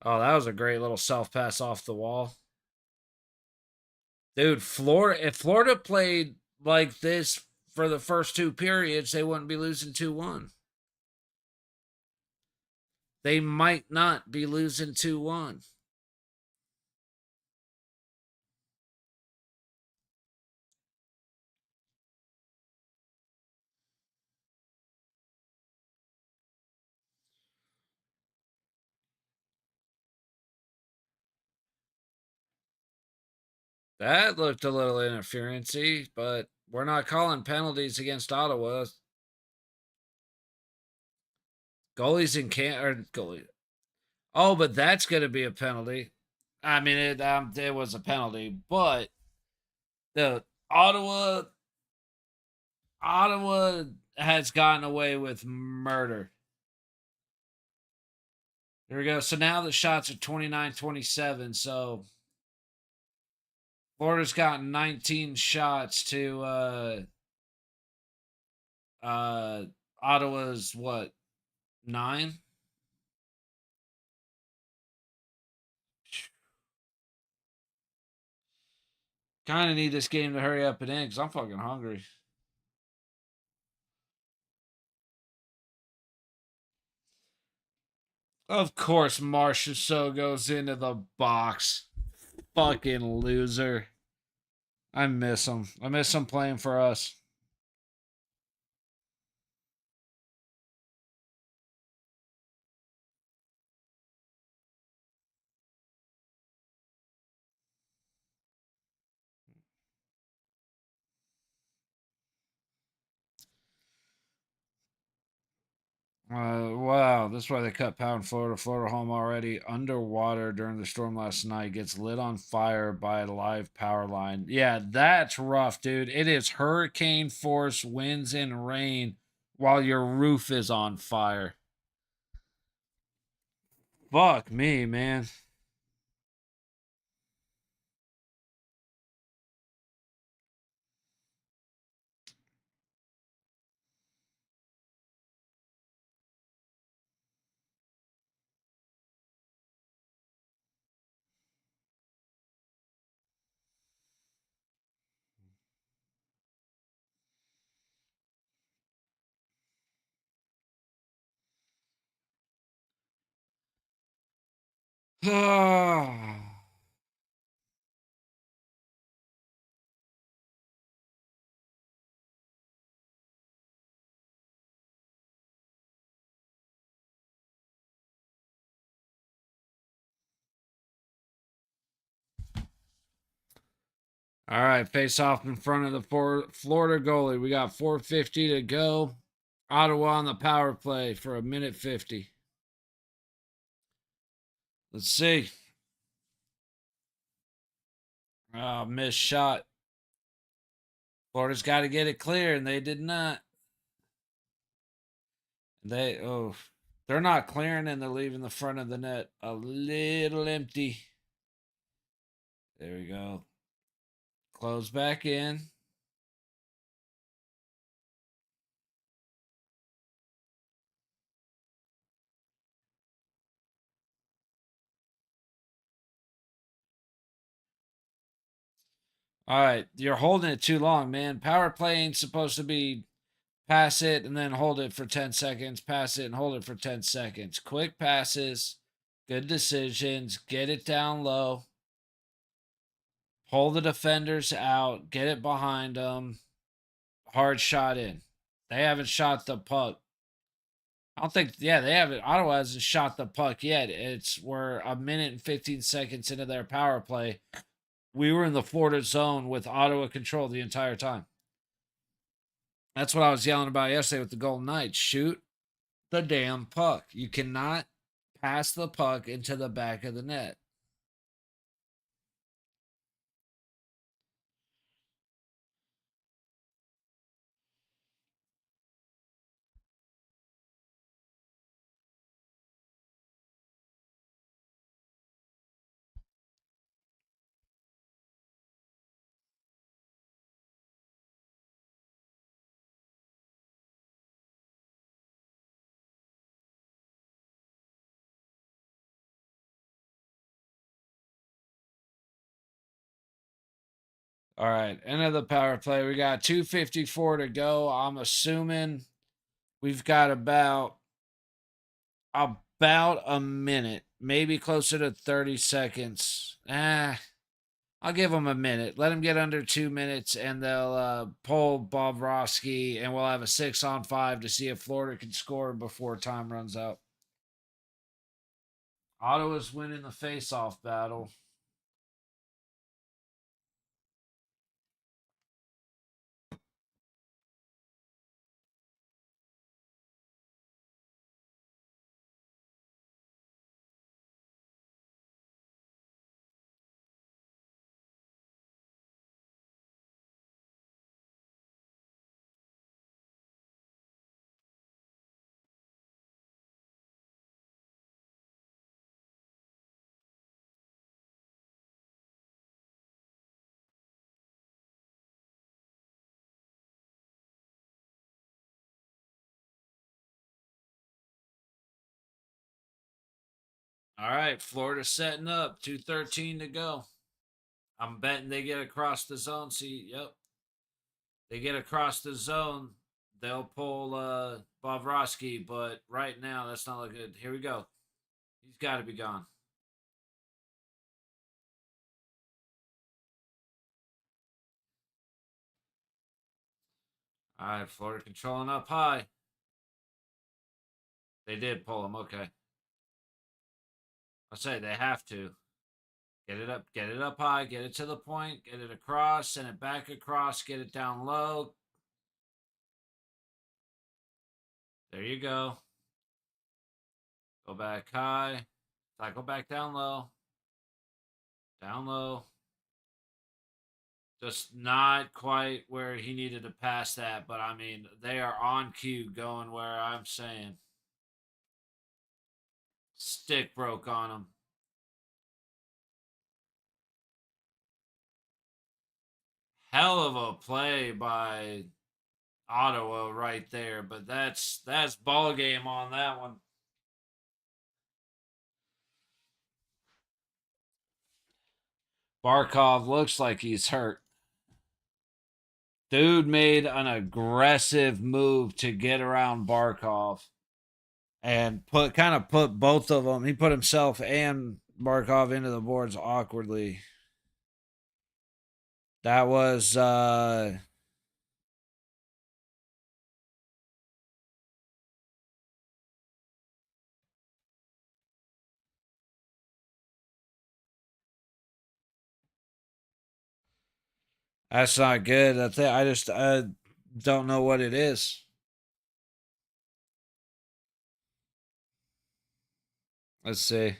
Speaker 1: Oh, that was a great little self pass off the wall. Dude, Florida, if Florida played like this for the first 2 periods, they wouldn't be losing 2-1. They might not be losing 2-1. That looked a little interferency, but We're not calling penalties against Ottawa. Goalies in can or goalie. Oh, but that's going to be a penalty. I mean, it was a penalty, but the Ottawa has gotten away with murder. There we go. So now the shots are 29-27. So Florida's gotten 19 shots to Ottawa's what? 9? Kind of need this game to hurry up and end because I'm fucking hungry. Of course, Marchessault goes into the box. Fucking loser. I miss him. I miss him playing for us. Wow, that's why they cut Pound Florida. Florida home already underwater during the storm last night. Gets lit on fire by a live power line. Yeah, that's rough, dude. It is hurricane force winds and rain while your roof is on fire. Fuck me, man. All right, face off in front of the Florida goalie. We got 4:50 to go. Ottawa on the power play for a minute 50. Let's see. Oh, missed shot. Florida's got to get it clear, and they did not. They're not clearing, and they're leaving the front of the net a little empty. There we go. Close back in. All right, you're holding it too long, man. Power play ain't supposed to be pass it and then hold it for 10 seconds, pass it and hold it for 10 seconds. Quick passes, good decisions, get it down low, pull the defenders out, get it behind them, hard shot in. They haven't shot the puck. I don't think, yeah, they haven't. Ottawa hasn't shot the puck yet. We're a minute and 15 seconds into their power play. We were in the Florida zone with Ottawa control the entire time. That's what I was yelling about yesterday with the Golden Knights. Shoot the damn puck. You cannot pass the puck into the back of the net. All right, end of the power play. We got 2:54 to go. I'm assuming we've got about a minute, maybe closer to 30 seconds. I'll give them a minute. Let them get under 2 minutes, and they'll pull Bobrovsky, and we'll have a 6-on-5 to see if Florida can score before time runs out. Ottawa's winning the face-off battle. All right, Florida setting up. 2:13 to go. I'm betting they get across the zone. See, yep. They get across the zone. They'll pull Bobrovsky, but right now that's not looking good. Here we go. He's got to be gone. All right, Florida controlling up high. They did pull him. Okay. I'll say they have to. Get it up high, get it to the point, get it across, send it back across, get it down low. There you go. Go back high. Cycle back down low. Down low. Just not quite where he needed to pass that, but I mean, they are on cue going where I'm saying. Stick broke on him. Hell of a play by Ottowa right there, but that's ball game on that one. Barkov looks like he's hurt. Dude made an aggressive move to get around Barkov and put both of them. He put himself and Barkov into the boards awkwardly. That was that's not good. I don't know what it is. Let's see.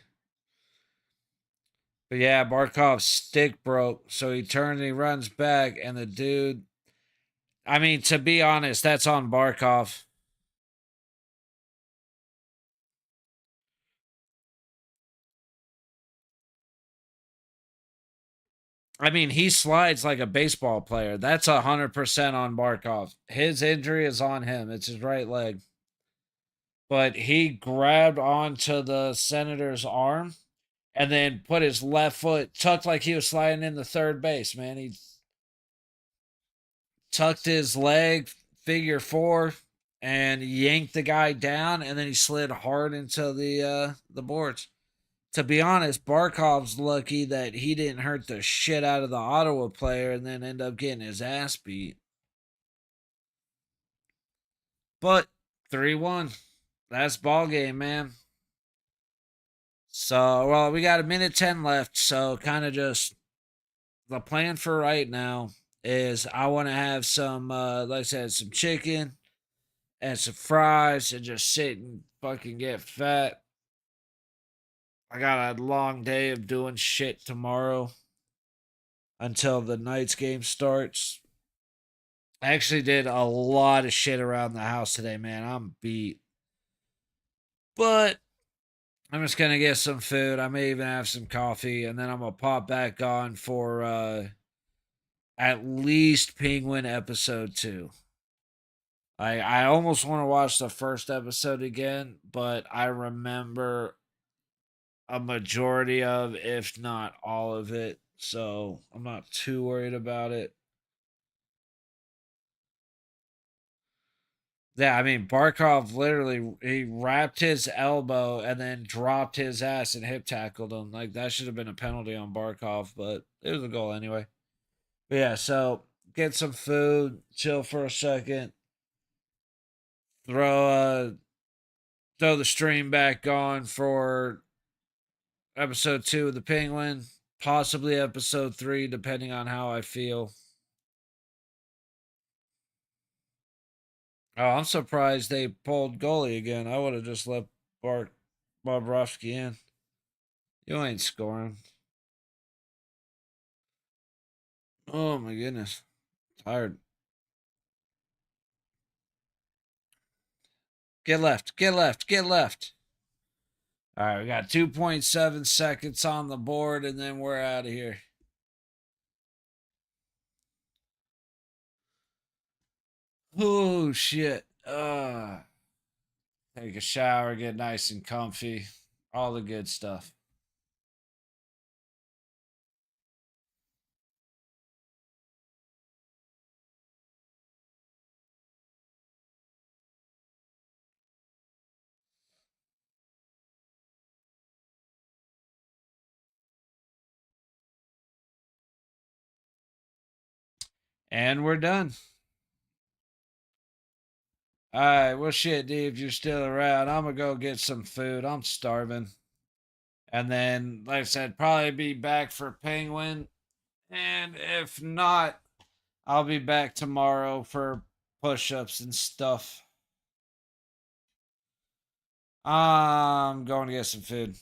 Speaker 1: But yeah, Barkov's stick broke, so he turns and he runs back, and the dude. I mean, to be honest, that's on Barkov. I mean, he slides like a baseball player. That's 100% on Barkov. His injury is on him. It's his right leg. But he grabbed onto the Senator's arm and then put his left foot tucked like he was sliding in the third base, man. He tucked his leg, figure four, and yanked the guy down, and then he slid hard into the boards. To be honest, Barkov's lucky that he didn't hurt the shit out of the Ottowa player and then end up getting his ass beat. But 3-1. That's ball game, man. So, well, we got a minute 10 left, so kind of just the plan for right now is I want to have some like I said, some chicken and some fries and just sit and fucking get fat. I got a long day of doing shit tomorrow until the night's game starts. I actually did a lot of shit around the house today, man. I'm beat. But I'm just gonna get some food. I may even have some coffee, and then I'm gonna pop back on for at least Penguin episode 2. I almost want to watch the first episode again, but I remember a majority of, if not all of it, so I'm not too worried about it. Yeah, I mean Barkov literally he wrapped his elbow and then dropped his ass and hip tackled him. Like that should have been a penalty on Barkov, but it was a goal anyway. But yeah, so get some food, chill for a second, throw throw the stream back on for episode 2 of the Penguin, possibly episode 3, depending on how I feel. Oh, I'm surprised they pulled goalie again. I would have just let Bart Bobrovsky in. You ain't scoring. Oh my goodness. Tired. Get left. Get left. Get left. All right, we got 2.7 seconds on the board, and then we're out of here. Oh shit. Take a shower, get nice and comfy. All the good stuff. And we're done. All right. Well, shit, D, if you're still around, I'm going to go get some food. I'm starving. And then, like I said, probably be back for Penguin. And if not, I'll be back tomorrow for push ups and stuff. I'm going to get some food.